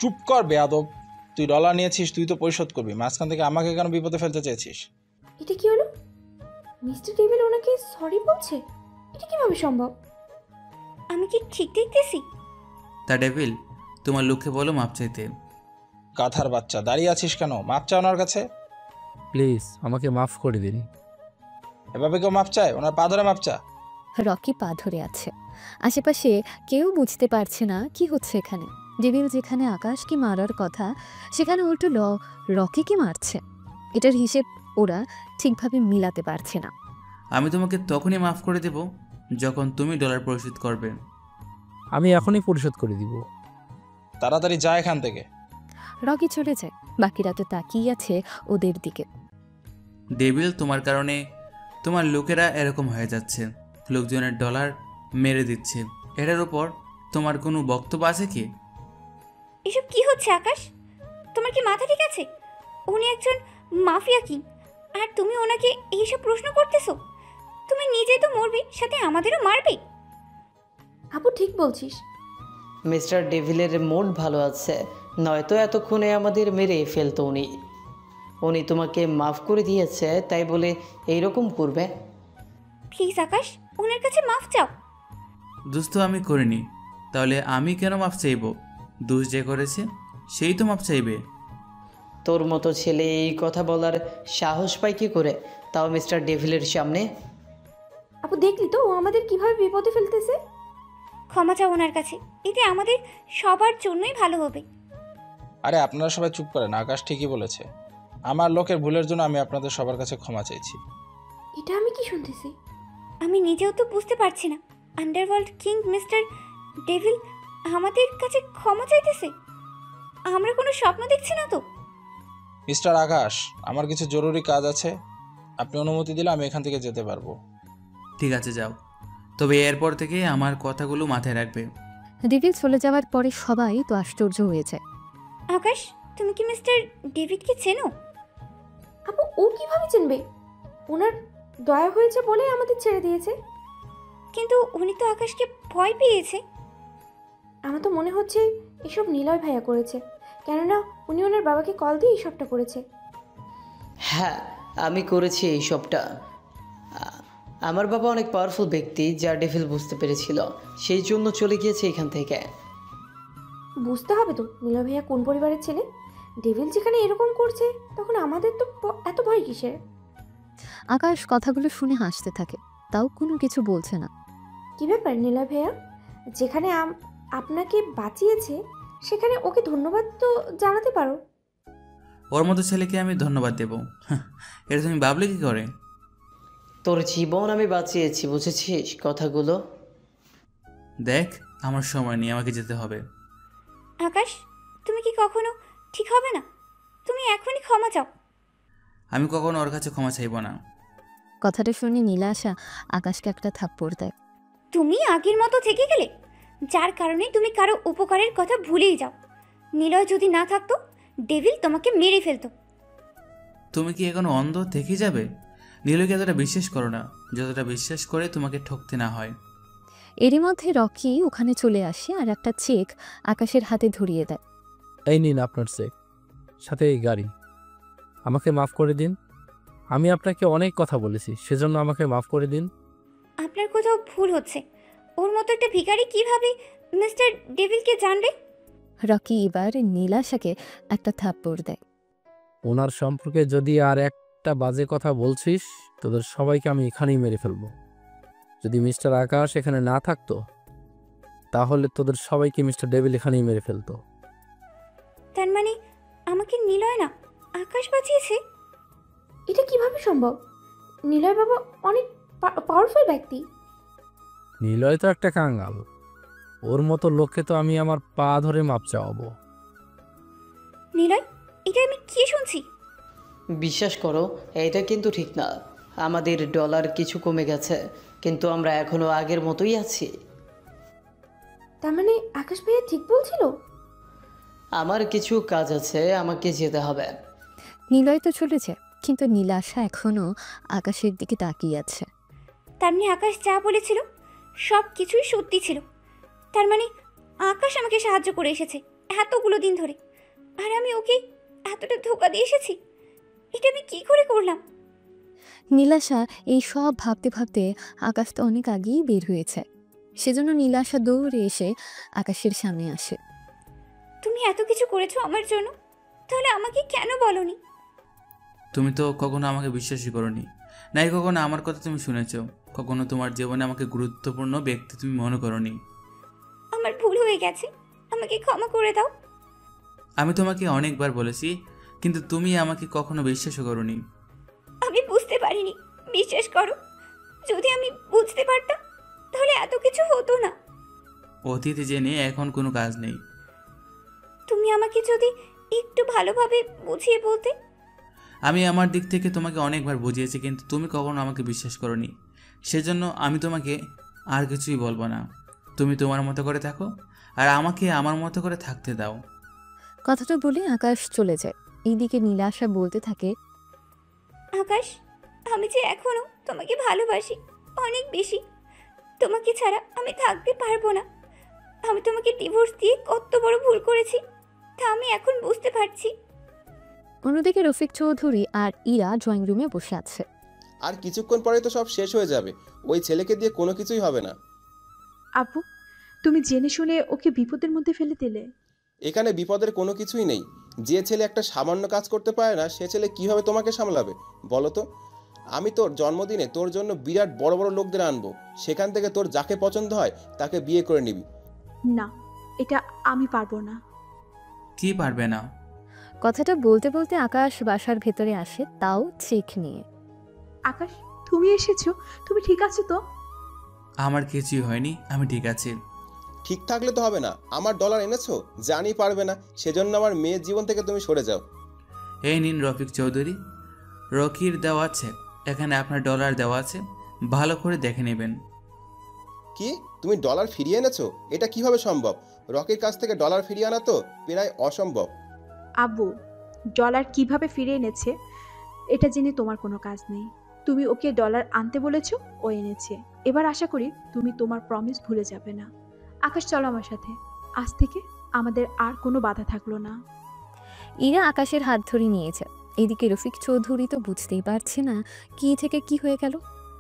চুপ কর বেয়াদব। তুই ডলার নিয়েছিস, তুই তো পরিশোধ করবি। মাঝখান থেকে আমাকে কেন বিপদে ফেলতে চেয়েছিস? এটা কি হলো? মিস্টার ডেভিল ওনাকে সরি বলছে? এটা কিভাবে সম্ভব? আমি কি ঠিক দেখতেছি? তা ডেভিল, তোমার লোককে বলো মাপ চাইতে। গাধার বাচ্চা, দাঁড়িয়ে আছিস কেন? মাপ চা ওনার কাছে। প্লিজ আমাকে মাফ করে দিন। এভাবে কেউ মাপ চায়? ওনার পা ধরে মাপ চা। রকি পা ধরে আছে। আশেপাশে কেউ বুঝতে পারছে না কি হচ্ছে এখানে। ডেভিল যেখানে আকাশকে মারার কথা, সেখানে উল্টো রকিকে মারছে। এটার হিসেব ওরা ঠিকভাবে মিলাতে পারছে না। আমি তোমাকে তখনই মাফ করে দেব যখন তুমি ডলার পরিশোধ করবে। আমি এখনই পরিশোধ করে দিব। তাড়াতাড়ি যা এখান থেকে। রকি চলে যায়। বাকিরা তো তাকিয়ে আছে ওদের দিকে। ডেভিল, তোমার কারণে তোমার লোকেরা এরকম হয়ে যাচ্ছে, লোকজনের ডলার মেরে দিচ্ছে। এটার উপর তোমার কোনো বক্তব্য আছে কি? এসব কি হচ্ছে আকাশ? তোমার কি মাথা ঠিক আছে? উনি একজন মাফিয়া কিং, আর তুমি ওনাকে এইসব প্রশ্ন করতেছো? তুমি নিজে তো মরবে, সাথে আমাদেরও মারবে। আপু ঠিক বলছিস। মিস্টার ডেভিলের মুড ভালো আছে, নয়তো এতক্ষণে আমাদের মেরে ফেলতো উনি তোমাকে মাফ করে দিয়েছে, তাই বলে এইরকম করবে? প্লিজ আকাশ, ওনার কাছে মাফ চাও। দোস্ত আমি করিনি, তাহলে আমি কেন মাফ চাইব? দোষ যে করেছে সেই তো মাফ চাইবে। তোর মতো ছেলে এই কথা বলার সাহস পায় কি করে, তাও মিস্টার ডেভিলের সামনে? আপু দেখলি তো ও আমাদের কিভাবে বিপদে ফেলতেছে। ক্ষমা চাও ওনার কাছে, এতে আমাদের সবার জন্যই ভালো হবে। আরে আপনারা সবাই চুপ করেন, আকাশ ঠিকই বলেছে। আমার লোকের ভুলের জন্য আমি আপনাদের সবার কাছে ক্ষমা চাইছি। এটা আমি কি শুনতেছি? আমি নিজেও তো বুঝতে পারছি না, আন্ডারওয়ার্ল্ড কিং মিস্টার ডেভিল আমাদের কাছে ক্ষমা চাইতেছে। আমরা কোনো স্বপ্ন দেখছি না তো? মিস্টার আকাশ, আমার কিছু জরুরি কাজ আছে, আপনি অনুমতি দিলে আমি এখান থেকে যেতে পারবো। ঠিক আছে যাও, তবে এরপর থেকে আমার কথাগুলো মাথায় রাখবে। ডেভিল চলে যাওয়ার পরে সবাই তো আশ্চর্য হয়ে যায়। আকাশ, তুমি কি মিস্টার ডেভিডকে চেনো? আপু ও কিভাবে চিনবে? ওনার দয়া হয়েছে বলেই আমাদের ছেড়ে দিয়েছে। কিন্তু উনি তো আকাশকে ভয় পেয়েছে। আমার তো মনে হচ্ছে এসব নিলয় ভাইয়া করেছে, কেননা উনি ওনার বাবাকে কল দিয়ে এইসবটা করেছে। হ্যাঁ, আমি করেছি এইসবটা। আমার বাবা অনেক পাওয়ারফুল ব্যক্তি, যা ডেভিল বুঝতে পেরেছিল, সেই জন্য চলে গিয়েছে এখান থেকে। বুঝতে হবে তো নিলয় ভাইয়া কোন পরিবারের ছেলে। ডেভিল যেখানে এরকম করছে, তখন আমাদের তো এত ভয় কিসের? আকাশ কথাগুলো শুনে হাসতে থাকে, তাও কোনো কিছু বলছে না। কি ব্যাপার নিলয় ভাইয়া, যেখানে আপনাকে বাঁচিয়েছে সেখানে ওকে ধন্যবাদ তো জানাতে পারো। ওর মতো ছেলেকে আমি ধন্যবাদ দেব? এটা তুমি ভাবলে কি করে? তোর জীবন আমি বাঁচিয়েছি, বুঝেছিস কথাগুলো? দেখ, আমার সময় নেই, আমাকে যেতে হবে। আকাশ, তুমি কি কখনো ঠিক হবে না। তুমি এখনই ক্ষমা চাও। আমি কখনো ওর কাছে ক্ষমা চাইব না। কথাটা শুনে নীলাশা আকাশকে একটা থাপ্পড় দেয়। তুমি আগের মতো থেকে গেলে, যার কারণে তুমি কারো উপকারের কথা ভুলেই যাও। নিলয় যদি না থাকতো, ডেভিল তোমাকে মেরে ফেলতো। তুমি কি এখনো অন্ধ থেকে যাবে? নীলকে এতটা বিশ্বাস করো না, যতটা বিশ্বাস করে তোমাকে ঠকতে না হয়। এরই মধ্যে রকি ওখানে চলে আসে আর একটা চেক আকাশের হাতে ধরিয়ে দেয়। এই নিন আপনার চেক, সাথে এই গাড়ি। আমাকে মাফ করে দিন। আমি আপনাকে অনেক কথা বলেছি, সেজন্য আমাকে মাফ করে দিন। আপনার কোথাও ভুল হচ্ছে। ওর মতো একটা ভিখারি কিভাবে মিস্টার ডেভিলকে জানবে? রকি এবার নীলাশাকে একটা থাপ্পড় দেয়। ওনার সম্পর্কে যদি আর একটা বাজে কথা বলছিস, তোদের সবাইকে আমি এখানেই মেরে ফেলবো। যদি মিস্টার আকাশ এখানে না থাকতো, তাহলে তোদের সবাইকে মিস্টার ডেভিল এখানেই মেরে ফেলতো। তার মানে আমাকে নিলয় না, আকাশ বাঁচিয়েছে? এটা কিভাবে সম্ভব? নিলয় বাবা অনেক পাওয়ারফুল ব্যক্তি। নিলয় তো একটা কাঙ্গাল, ওর মতো লোককে তো আমি আমার পা ধরে মাপ চাওয়াবো। নিলয়, এটা আমি কি শুনছি? বিশ্বাস করো, এটা কিন্তু ঠিক না। আমাদের ডলার কিছু কমে গেছে, কিন্তু আমরা এখনো আগের মতোই আছি। তার মানে আকাশ ভাইয়া ঠিক বলছিল? আমার কিছু কাজ আছে, আমাকে যেতে হবে। নিলয় তো চলেছে, কিন্তু নীলাশা এখনো আকাশের দিকে তাকিয়ে আছে। তার মানে আকাশ যা বলেছিল সব কিছুই সত্যি ছিল। তার মানে আকাশ আমাকে সাহায্য করে এসেছে এতগুলো দিন ধরে, আর আমি ওকে এতটা ধোঁকা দিয়ে এসেছি। এটা আমি কি করে করলাম? নীলাশা এই সব ভাবতে ভাবতে আকাশ তো অনেক আগেই বের হয়েছে। সেজন্য নীলাশা দৌড়ে এসে আকাশের সামনে আসে। তুমি এত কিছু করেছো আমার জন্য, তাহলে আমাকে কেন বলনি? তুমি তো কখনো আমাকে বিশ্বাসই করোনি, নাই কখনো আমার কথা তুমি শুনেছ, কখনো তোমার জীবনে আমাকে গুরুত্বপূর্ণ ব্যক্তি তুমি মনে করোনি। আমার ভুল হয়ে গেছে, আমাকে ক্ষমা করে দাও। আমি তোমাকে অনেকবার বলেছি, কিন্তু তুমি আমাকে কখনো বিশ্বাসও করোনি। আমি বুঝতে পারিনি, বিশ্বাস করো। যদি আমি বুঝতে পারতাম তাহলে এত কিছু হতো না। অতীতে জেনে এখন কোনো কাজ নেই। তুমি আমাকে যদি একটু ভালোভাবে বুঝিয়ে বলতে। আমি আমার দিক থেকে তোমাকে অনেকবার বুঝিয়েছি, কিন্তু তুমি কখনো আমাকে বিশ্বাস করোনি। সেজন্য আমি তোমাকে আর কিছুই বলবো না। তুমি তোমার মতো করে থাকো, আর আমাকে আমার মতো করে থাকতে দাও। কথাটা বলে আকাশ চলে যায়। এইদিকে নীলাশা বলতে থাকে, আকাশ, আমি যে এখনো তোমাকে ভালোবাসি অনেক বেশি। তোমাকে ছাড়া আমি থাকতে পারবো না। আমি তোমাকে ডিভোর্স দিয়ে কত বড় ভুল করেছি তা আমি এখন বুঝতে পারছি। অন্যদিকে রফিক চৌধুরী আর ইরা ড্রয়িং রুমে বসে আছে। আর কিছুক্ষণ পরে তো সব শেষ হয়ে যাবে। ওই ছেলেকে দিয়ে কোনো কিছুই হবে না। আপু, তুমি জেনে শুনে ওকে বিপদের মধ্যে ফেলে দিলে। এখানে বিপদের কোনো কিছুই নেই। যে ছেলে একটা সামান্য কাজ করতে পারে না, সে ছেলে কীভাবে তোমাকে সামলাবে বলো তো? আমি তোর জন্মদিনে তোর জন্য বিরাট বড় বড় লোকদের আনবো, সেখান থেকে তোর যাকে পছন্দ হয় তাকে বিয়ে করে নিবি। না, এটা আমি পারবো না। কি পারবে না? কথাটা বলতে বলতে আকাশ বাসার ভেতরে আসে, তাও চেক নিয়ে। আকাশ, তুমি এসেছো? তুমি ঠিক আছো তো? আমার কিছুই হয়নি, আমি ঠিক আছি। ঠিক থাকলে তো হবে না। আমার ডলার এনেছো, জানি পারবে না, সেজন্য আমার মেয়ের জীবন থেকে তুমি সরে যাও। এই নিন রফিক চৌধুরী, রকির দেওয়া আছে, এখানে আপনার ডলার দেওয়া আছে, ভালো করে দেখে নেবেন। কি, তুমি ডলার ফিরিয়ে এনেছো? এটা কিভাবে সম্ভব? রকির কাছ থেকে ডলার ফিরিয়ে আনা তো প্রায় অসম্ভব। আব্বু, ডলার কিভাবে ফিরে এনেছে এটা জেনে তোমার কোনো কাজ নেই। তুমি ওকে ডলার আনতে বলেছো, ও এনেছে। এবার আশা করি তুমি তোমার প্রমিস ভুলে যাবে না। আকাশ, চলো আমার সাথে। আজ থেকে আমাদের আর কোনো বাধা থাকলো না। ইরা আকাশের হাত ধরে নিয়েছে। এইদিকে রফিক চৌধুরী তো বুঝতেই পারছে না কি থেকে কি হয়ে গেল।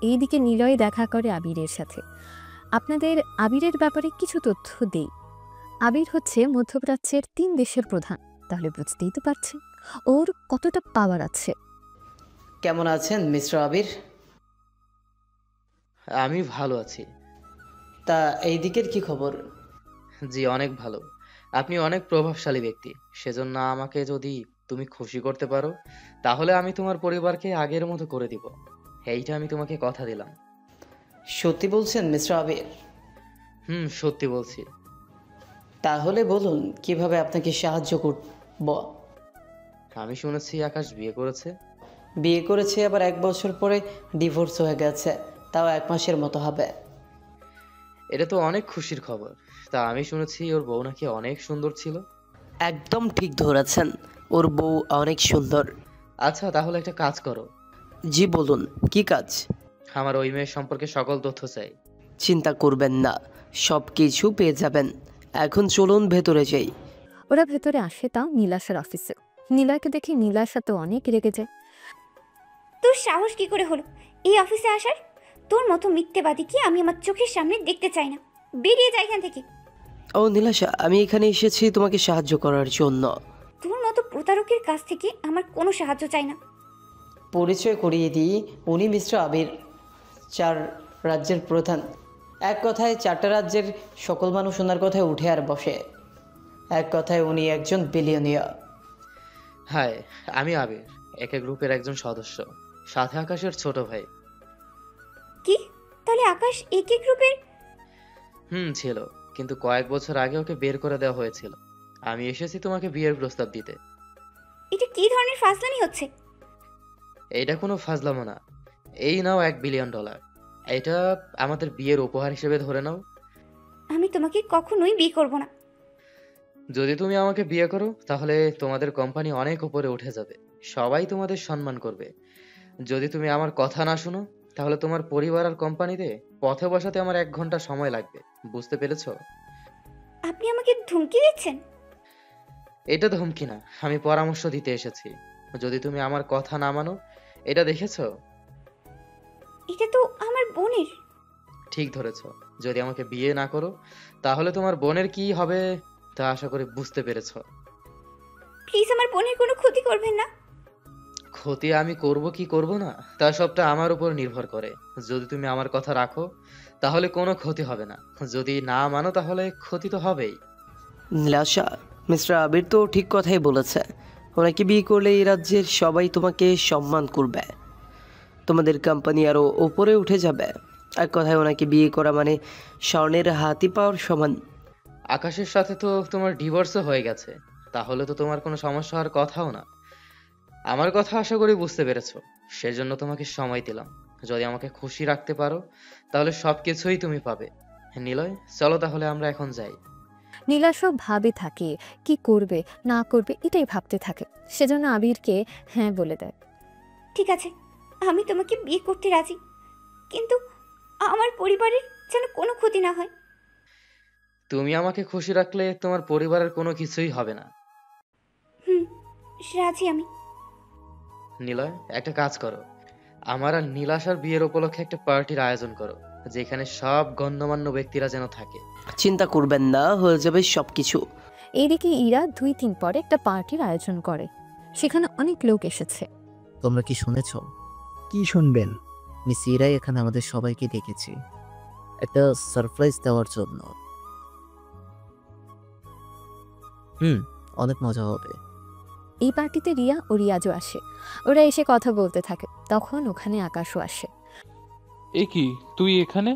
এইদিকে নিলয় দেখা করে আবিরের সাথে। আপনাদের আবিরের ব্যাপারে কিছু তথ্য দেই। আবির হচ্ছে মধ্যপ্রাচ্যের 3 দেশের প্রধান, তাহলে বুঝতেই তো পারছেন ওর কতটা পাওয়ার আছে। কেমন আছেন মিস্টার আবির? আমি ভালো আছি। তা এই দিকের কি খবর? জি, অনেক ভালো। আপনি অনেক প্রভাবশালী ব্যক্তি, সেজন্য আমাকে যদি তুমি খুশি করতে পারো, তাহলে আমি তোমার পরিবারকে আগের মতো করে দিব। এইটা আমি তোমাকে কথা দিলাম। সত্যি বলছেন মিস্টার আবির? সত্যি বলছি। তাহলে বলুন কিভাবে আপনাকে সাহায্য করব। আমি শুনেছি আকাশ বিয়ে করেছে। বিয়ে করেছে, আবার 1 বছর পরে ডিভোর্স হয়ে গেছে, তাও 1 মাসের মতো হবে। এটা তো অনেক খুশির খবর। তা আমি শুনেছি ওর বউ নাকি অনেক সুন্দর ছিল। একদম ঠিক ধরেছেন, ওর বউ অনেক সুন্দর। আচ্ছা, তাহলে একটা কাজ করো। জি বলুন, কি কাজ? আমার ওই মেয়ের সম্পর্কে সকল তথ্য চাই। চিন্তা করবেন না, সব কিছু পেয়ে যাবেন। এখন চলুন ভেতরে যাই। ওরা ভেতরে আসে, তাও নীলাশার অফিসে। নীলাকে দেখে নীলাশা তো অনেক রেগে যায়। তোর সাহস কি করে হলো এই অফিসে আসার? তোর মতো মিথ্যেবাদী কি আমি আমার চোখের সামনে দেখতে চাই না। বেরিয়ে যা এখান থেকে। ও নীলাশা, আমি এখানে এসেছি তোমাকে সাহায্য করার জন্য। তোর মতো প্রতারকের কাছ থেকে আমার কোনো সাহায্য চাই না। পরিচয় করিয়ে দিই, উনি মিস্টার আবির, 4 রাজ্যের প্রধান। এক কথায় 4টা রাজ্যের সকল মানুষ ওনার কথায় উঠে আর বসে। এক কথায় উনি একজন বিলিয়নিয়ার। হাই, আমি আবির, একে গ্রুপের একজন সদস্য, সাথে আকাশের ছোট ভাই। কি? তাহলে আকাশ একে গ্রুপের? ছিল, কিন্তু কয়েক বছর আগে ওকে বের করে দেওয়া হয়েছিল। আমি এসেছি তোমাকে বিয়ের প্রস্তাব দিতে। এটা কি ধরনের ফাজলামি হচ্ছে? এইটা কোনো ফাজলামো না। এই নাও $1 বিলিয়ন। এটা আমাদের বিয়ের উপহার হিসেবে ধরে নাও। আমি তোমাকে কখনোই বিয়ে করব না। যদি তুমি আমাকে বিয়ে করো তাহলে তোমাদের কোম্পানি অনেক উপরে উঠে যাবে, সবাই তোমাদের সম্মান করবে। যদি তুমি আমার কথা না শুনো তাহলে তোমার পরিবার আর কোম্পানিতে পথে বসাতে আমার 1 ঘন্টা সময় লাগবে। বুঝতে পেরেছো? আপনি আমাকে ধমকি দিচ্ছেন? এটা ধমকি না, আমি পরামর্শ দিতে এসেছি। যদি তুমি আমার কথা না মানো, এটা দেখেছো? এটা তো আমার বোনের। ঠিক ধরেছো। যদি আমাকে বিয়ে না করো তাহলে তোমার বোনের কি হবে তা আশা করি বুঝতে পেরেছো। প্লিজ আমার বোনের কোনো ক্ষতি করবেন না। ক্ষতি আমি করব কি করব না তা সবটা আমার উপর নির্ভর করে। যদি তুমি আমার কথা রাখো তাহলে কোনো ক্ষতি হবে না, যদি না মানো তাহলে ক্ষতি তো হবেই। নীলাশা, মিস্টার আবির তো ঠিক কথাই বলেছে। ওনাকে বিয়ে করলে এই রাজ্যের সবাই তোমাকে সম্মান করবে, তোমাদের কোম্পানি আরও ওপরে উঠে যাবে। এক কথায় ওনাকে বিয়ে করা মানে স্বর্ণের হাতি পাওয়ার সমান। আকাশের সাথে তো তোমার ডিভোর্সও হয়ে গেছে, তাহলে তো তোমার কোনো সমস্যা হওয়ার কথাও না। আমার কথা আশা করি বুঝতে পেরেছো, সেজন্য তোমাকে সময় দিলাম। যদি আমাকে খুশি রাখতে পারো তাহলে সবকিছুই তুমি পাবে। নিলয়, চলো তাহলে আমরা এখন যাই। নীলাশা ভাবে থাকে কি করবে না করবে, এটাই ভাবতে থাকে। সেজন্য আবিরকে হ্যাঁ বলে দেয়। ঠিক আছে, আমি তোমাকে বিয়ে করতে রাজি, কিন্তু আমার পরিবারের যেন কোনো ক্ষতি না হয়। তুমি আমাকে খুশি রাখলে তোমার পরিবারের কোনো কিছুই হবে না। রাজি আমি। নিলয়, একটা কাজ করো, আমার আর নীলাশার বিয়ের উপলক্ষে একটা পার্টির আয়োজন করো, যেখানে সব গণ্যমান্য ব্যক্তিরা যেন থাকে। চিন্তা করবেন না, হয়ে যাবে সবকিছু। এইদিকে ইরা 2-3 পরে একটা পার্টির আয়োজন করে। সেখানে অনেক লোক এসেছে। তোমরা কি শুনেছ? কি শুনবেন? মিস ইরাই এখানে আমাদের সবাইকে ডেকেছি একটা সারপ্রাইজ দেওয়ার জন্য। অনেক মজা হবে। এই পার্টিতে রিয়া ও রিয়াজও আসে। ওরা এসে কথা বলতে থাকে, তখন ওখানে আকাশও আসে। এ কি, তুই এখানে?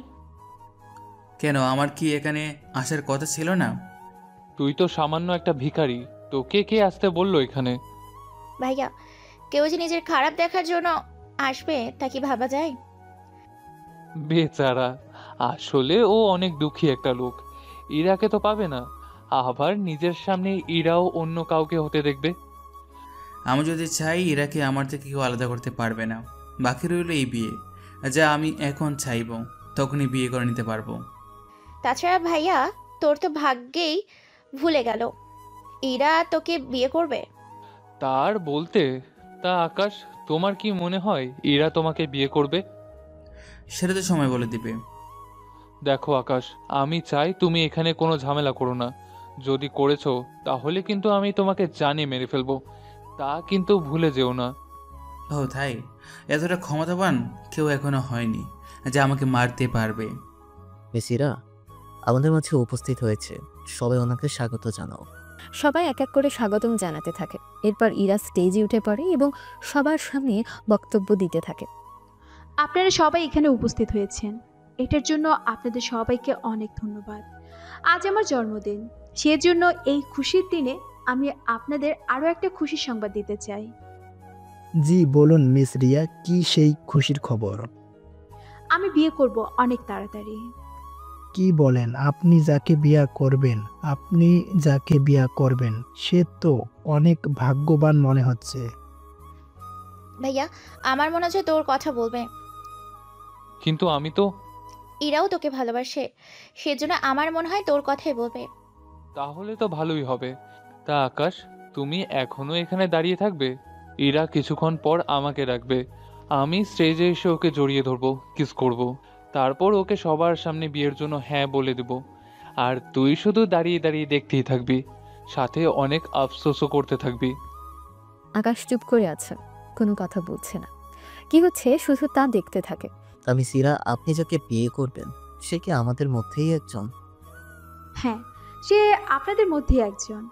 কেন, আমার কি এখানে আসার কথা ছিল না? তুই তো সামান্য একটা ভিখারি, তোকে কে আসতে বললো এখানে? ভাইয়া, কেউ যে নিজের খারাপ দেখার জন্য আসবে তা কি ভাবা যায়? বেচারা, আসলে ও অনেক দুঃখী একটা লোক। ইরাকে তো পাবে না, আবার নিজের সামনে ইরাও অন্য কাউকে হতে দেখবে। আমি যদি চাই ইরাকে আমার থেকে কেউ আলাদা করতে পারবে না। বাকি রইল এই বিয়ে, যা আমি এখন চাইব তখনই বিয়ে করে নিতে পারবো। তাছাড়া ভাইয়া, তোর তো ভাগ্যেই ভুলে গেল ইরা তোকে বিয়ে করবে। তার বলতে তা আকাশ, তোমার কি মনে হয় ইরা তোমাকে বিয়ে করবে? সেটা তো সময় বলে দিবে। দেখো আকাশ, আমি চাই তুমি এখানে কোনো ঝামেলা করো না। যদি করেছো তাহলে কিন্তু আমি তোমাকে জানে মেরে ফেলবো, তা কিন্তু ভুলে যেও না। ও তাই? এতটা ক্ষমতাবান কেউ এখনো হয়নি যে আমাকে মারতে পারবে। মিস ইরা আমাদের মাঝে উপস্থিত হয়েছে, সবাই ওনাকে স্বাগত জানাও। সবাই এক এক করে স্বাগতম জানাতে থাকে। এরপর ইরা স্টেজে উঠে পড়ে এবং সবার সামনে বক্তব্য দিতে থাকে। আপনারা সবাই এখানে উপস্থিত হয়েছেন, এটার জন্য আপনাদের সবাইকে অনেক ধন্যবাদ। আজ আমার জন্মদিন, সেজন্য এই খুশির দিনে আমি আপনাদের আরও একটা খুশির সংবাদ দিতে চাই। জি বলুন মিস রিয়া, কি সেই খুশির খবর? আমি বিয়ে করব অনেক তাড়াতাড়ি। কি বলেন? আপনি যাকে বিয়া করবেন সে তো অনেক ভাগ্যবান মনে হচ্ছে। ভাইয়া, আমার মনে হচ্ছে তোর কথা বলবে। কিন্তু আমি তো। ইরাও তোকে ভালোবাসে, সেজন্য আমার মনে হয় তোর কথাই বলবে। তাহলে তো ভালোই হবে। তা আকাশ, তুমি এখনো এখানে দাঁড়িয়ে থাকবে? ইরা কিছুক্ষণ পর আমাকে রাখবে, আমি স্টেজে এসে ওকে জড়িয়ে ধরবো, কিস করব। তারপর ওকে সবার সামনে বিয়ের জন্য হ্যাঁ বলে দেব। আর তুই শুধু দাঁড়িয়ে দাঁড়িয়ে দেখতেই থাকবি, সাথে অনেক আফসোসও করতে থাকবি। আকাশ চুপ করে আছে, কোনো কথা বলছে না। কি হচ্ছে শুধু তা দেখতে থাকে। তামিসিরা, আপনি যাকে বিয়ে করবেন সে কি আমাদের মধ্যেই একজন? হ্যাঁ, সে আপনাদের মধ্যে একজন।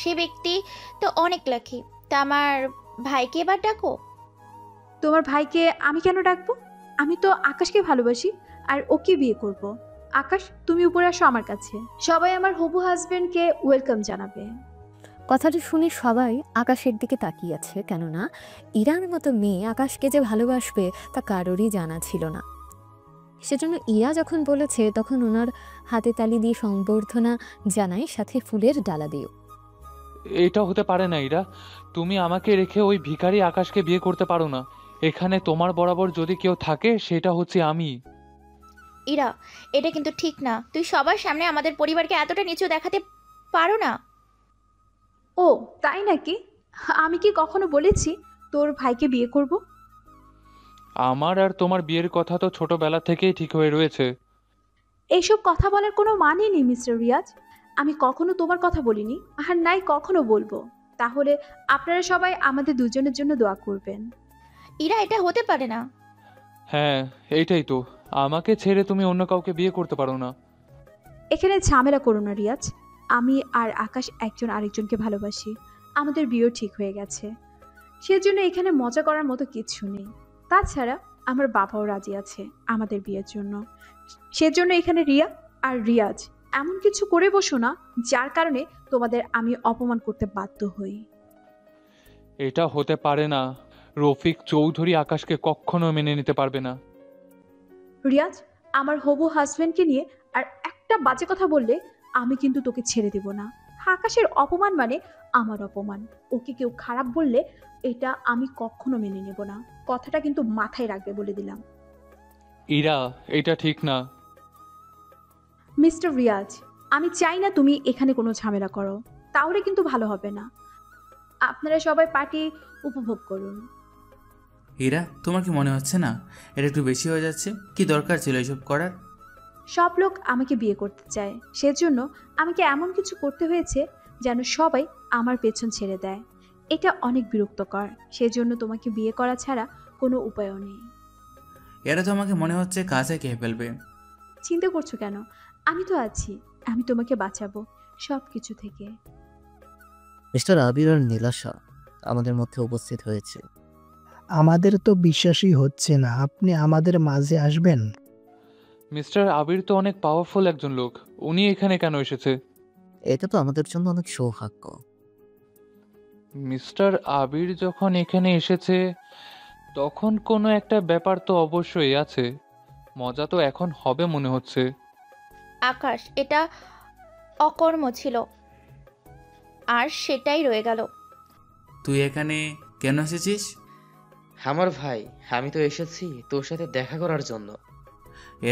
সে ব্যক্তি তো অনেক লাকি। তা আমার ভাইকে এবার ডাকো। তোমার ভাইকে আমি কেন ডাকবো? আমি তো আকাশকে ভালোবাসি আর ওকে বিয়ে করব। আকাশ, তুমি উপরে আসো আমার কাছে, সবাই আমার হবু হাজবেন্ডকে ওয়েলকাম জানাবে। কথাটা শুনে সবাই আকাশের দিকে তাকিয়ে আছে, কেননা ইরার মতো মেয়ে আকাশকে যে ভালোবাসবে তা কারোরই জানা ছিল না। সেজন্য ইরা যখন বলেছে তখন ওনার হাতে তালি দিয়ে সংবর্ধনা জানায়, সাথে ফুলের ডালা দিও। এটা হতে পারে না ইরা, তুমি আমাকে রেখে ওই ভিখারি আকাশকে বিয়ে করতে পারো না। এখানে তোমার বরাবর যদি কেউ থাকে সেটা হচ্ছে আমি। ইরা, এটা কিন্তু ঠিক না। তুই সবার সামনে আমাদের পরিবারকে এতটা নিচু দেখাতে পারো না। ও তাই নাকি? আমি কি কখনো বলেছি তোর ভাইকে বিয়ে করব? আমার আর তোমার বিয়ের কথা তো ছোটবেলা থেকেই ঠিক হয়ে রয়েছে। এইসব কথা বলার কোনো মানে নেই মিস্টার রিয়াজ। আমি কখনো তোমার কথা বলিনি, আর নাই কখনো বলবো। তাহলে আপনারা সবাই আমাদের দুজনের জন্য দোয়া করবেন। ইরা, এটা হতে পারে না। হ্যাঁ, এইটাই তো, আমাকে ছেড়ে তুমি অন্য কাউকে বিয়ে করতে পারো না। এখানে ঝামেলা করো না রিয়াজ। আমি আর আকাশ একজন আরেকজনকে ভালোবাসি, আমাদের বিয়েও ঠিক হয়ে গেছে। সেজন্য এখানে মজা করার মতো কিছু নেই। তাছাড়া আমার বাবাও রাজি আছে আমাদের বিয়ের জন্য। সেজন্য এখানে রিয়া আর রিয়াজ এমন কিছু করে বসো না যার কারণে তোমাদের আমি অপমান করতে বাধ্য হই। এটা হতে পারে না। রফিক চৌধুরী আকাশকে কখনো মেনে নিতে পারবে না। রিয়াজ, আমার হবু হাজবেন্ডকে নিয়ে আর একটা বাজে কথা বললে আমি কিন্তু তোকে ছেড়ে দেব না। আকাশের অপমান মানে আমার অপমান। ওকে কেউ খারাপ বললে এটা আমি কখনো মেনে নেব না। কথাটা কিন্তু মাথায় রাখবে বলে দিলাম। ইরা, এটা ঠিক না। মিস্টার রিয়াজ, আমি চাই না তুমি এখানে কোনো ঝামেলা করো, তাহলে কিন্তু ভালো হবে না। আপনারা সবাই পার্টি উপভোগ করুন। হীরা, তোমার কি মনে হচ্ছে না এটা একটু বেশি হয়ে যাচ্ছে? কি দরকার ছিল এসব করার? সব লোক আমাকে বিয়ে করতে চায়, সেজন্য আমাকে এমন কিছু করতে হয়েছে যেন সবাই আমার পেছন ছেড়ে দেয়। এটা অনেক বিরক্তকর। সেজন্য তোমাকে বিয়ে করা ছাড়া কোনো উপায়ও নেই। এরা তো আমাকে মনে হচ্ছে কাছে খেয়ে ফেলবে। চিন্তা করছো কেন? আমি তো আছি, আমি তোমাকে বাঁচাবো সব কিছু থেকে। মিস্টার আবির আর নীলাশা আমাদের মধ্যে উপস্থিত হয়েছে। আমাদের তো বিশ্বাসই হচ্ছে না আপনি আমাদের মাঝে আসবেন। মিস্টার আবির তো অনেক পাওয়ারফুল একজন লোক, উনি এখানে কেন এসেছে? এটা তো আমাদের জন্য অনেক সৌভাগ্য। মিস্টার আবির যখন এখানে এসেছে তখন কোনো একটা ব্যাপার তো অবশ্যই আছে। মজা তো এখন হবে মনে হচ্ছে। আকাশ, এটা অকর্ম ছিল আর সেটাই রয়ে গেল। তুই এখানে কেন এসেছিস? আমার ভাই, আমি তো এসেছি তোর সাথে দেখা করার জন্য।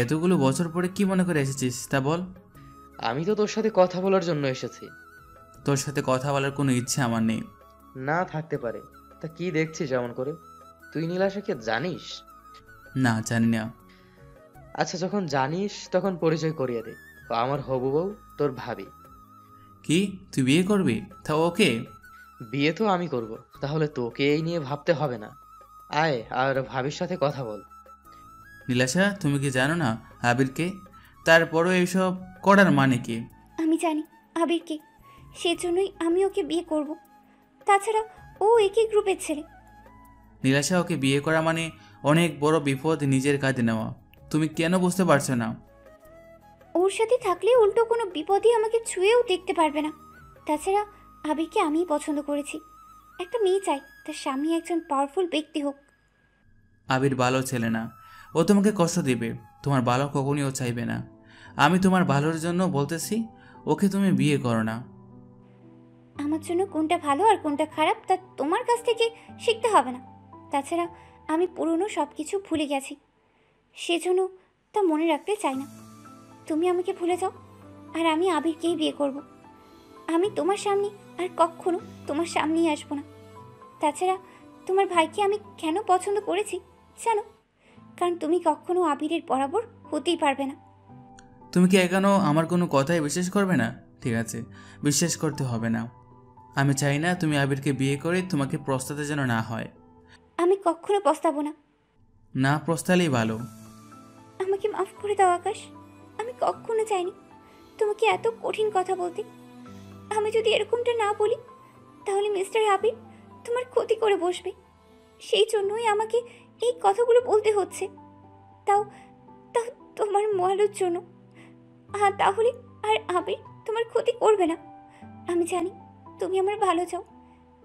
এতগুলো বছর পরে কি মনে করে এসেছিস তা বল। আমি তো তোর সাথে কথা বলার জন্য এসেছি। তোর সাথে কথা বলার কোনো ইচ্ছে আমার নেই। না থাকতে পারে। তা কি দেখছিস এমন করে? তুই নীলাশাকে জানিস? না, জানি না। আচ্ছা, যখন জানিস তখন পরিচয় করিয়ে দে। ও আমার হবু বউ, তোর ভাবি। কি, তুই বিয়ে করবি? তা ওকে? বিয়ে তো আমি করব, তাহলে তোকে এই নিয়ে ভাবতে হবে না। আয় আর ভাবির সাথে কথা বল। নীলাশা, তুমি কি জানো না আবিরকে? তারপরও এইসব করার মানে কি? আমি জানি আবিরকে, সেজন্যই আমি ওকে বিয়ে করব। তাছাড়া ও একই গ্রুপের ছেলে। নীলাশা, ওকে বিয়ে করা মানে অনেক বড় বিপদ নিজের কাঁধে নেওয়া। তুমি কেন বুঝতে পারছো না? ওর সাথে থাকলে উল্টো কোনো বিপদই আমাকে ছুঁয়েও দেখতে পারবে না। তাছাড়া আবিরকে আমিই পছন্দ করেছি। একটা মেয়ে চাই তার স্বামী একজন পাওয়ারফুল ব্যক্তি হোক। আবির ভালো ছেলে না, ও তোমাকে কষ্ট দেবে, তোমার ভালো কখনই ও চাইবে না। আমি তোমার ভালোর জন্য বলতেছি, ওকে তুমি বিয়ে করো না। আমার জন্য কোনটা ভালো আর কোনটা খারাপ তা তোমার কাছ থেকে শিখতে হবে না। তাছাড়া আমি পুরনো সব কিছু ভুলে গেছি, সেজন্য তা মনে রাখতে চাই না। তুমি আমাকে ভুলে যাও আর আমি আবিরকেই বিয়ে করব। আমি তোমার সামনে আর কখনো তোমার সামনেই আসবো না। তাছাড়া তোমার ভাইকে আমি কেন পছন্দ করেছি জানো? কারণ তুমি কখনো আবিরের বরাবর হতেই পারবে না। তুমি কি এখনো আমার কোনো কথাই বিশ্বাস করবে না? ঠিক আছে, বিশ্বাস করতে হবে না। আমি চাই না তুমি আবিরকে বিয়ে করে তোমাকে প্রস্তাতে যেন না হয়। আমি কখনো পস্তাবো না। না প্রস্তালেই ভালো। আমাকে মাফ করে দাও আকাশ, আমি কখনো চাইনি তোমাকে এত কঠিন কথা বলতে। আমি যদি এরকমটা না বলি তাহলে মিস্টার আবির তোমার ক্ষতি করে বসবে। সেই জন্যই আমাকে এই কথাগুলো বলতে হচ্ছে, তাও তাও তোমার মহলের জন্য। হ্যাঁ, তাহলে আর আবির তোমার ক্ষতি করবে না। আমি জানি তুমি আমার ভালো চাও,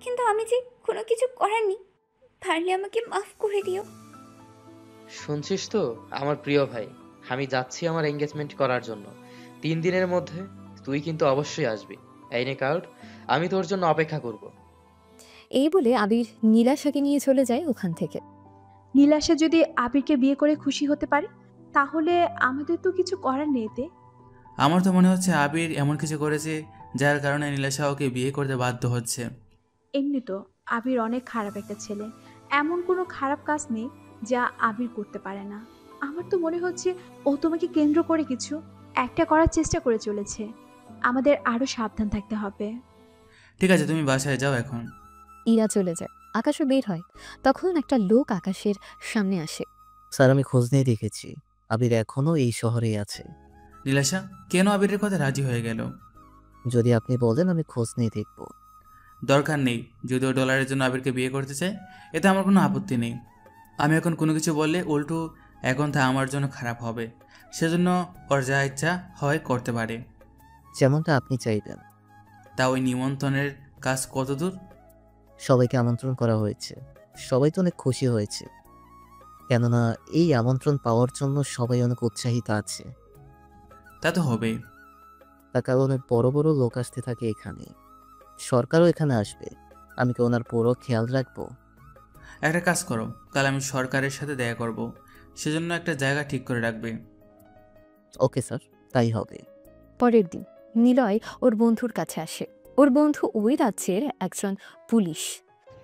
কিন্তু আমি যে কোনো কিছু করার নেই। পারলে আমাকে মাফ করে দিও। শুনছিস তো আমার প্রিয় ভাই, আমি যাচ্ছি আমার এঙ্গেজমেন্ট করার জন্য। 3 দিনের মধ্যে তুই কিন্তু অবশ্যই আসবি। এই নে কার্ড, আমি তোর জন্য অপেক্ষা করব। এই বলে আবির নীলাশাকে নিয়ে চলে যায় ওখান থেকে। নীলাশা যদি আবিরকে বিয়ে করে খুশি হতে পারে তাহলে আমাদের তো কিছু করার নেই এতে। আমার তো মনে হচ্ছে আবির এমন কিছু করেছে যার কারণে নীলাশা ওকে বিয়ে করতে বাধ্য হচ্ছে। এমনি তো আবির অনেক খারাপ একটা ছেলে, এমন কোনো খারাপ কাজ নেই যা আবির করতে পারে না। আমার তো মনে হচ্ছে ও তোমাকে কেন্দ্র করে কিছু একটা করার চেষ্টা করে চলেছে। আমাদের আরো সাবধান থাকতে হবে। ঠিক আছে, তুমি বাসায় যাও এখন। ইরা চলে যায়, আকাশও বের হয়। তখন একটা লোক আকাশের সামনে আসে। স্যার, আমি খোঁজ নিয়ে দেখেছি আবির এখনো এই শহরেই আছে। নীলাশা কেন আবিরের কথা রাজি হয়ে গেল? যদি আপনি বলেন আমি খোঁজ নিয়ে দেখব। দরকার নেই, যদি ও ডলারের জন্য আবিরকে বিয়ে করতে চায় এতে আমার কোনো আপত্তি নেই। আমি এখন কোনো কিছু বললে উল্টো এখন তা আমার জন্য খারাপ হবে, সেজন্য ওর যা ইচ্ছা হয় করতে পারে। যেমনটা আপনি চাইবেন। তা ওই নিমন্ত্রণের কাজ কত দূর? সবাইকে আমন্ত্রণ করা হয়েছে, সবাই তো অনেক খুশি হয়েছে, কেননা এই আমন্ত্রণ পাওয়ার জন্য সবাই অনেক উৎসাহিত আছে। তা তো হবেই। তার কারণে বড় বড় লোক আসতে থাকে এখানে, সরকারও এখানে আসবে। আমি কি ওনার পুরো খেয়াল রাখবো? একটা কাজ করো, কাল আমি সরকারের সাথে দেখা করব, সেজন্য একটা জায়গা ঠিক করে রাখবে। ওকে স্যার, তাই হবে। পরের দিন নিলয় ওর বন্ধুর কাছে আসে। ওর বন্ধু ওই রাজ্যের একজন পুলিশ।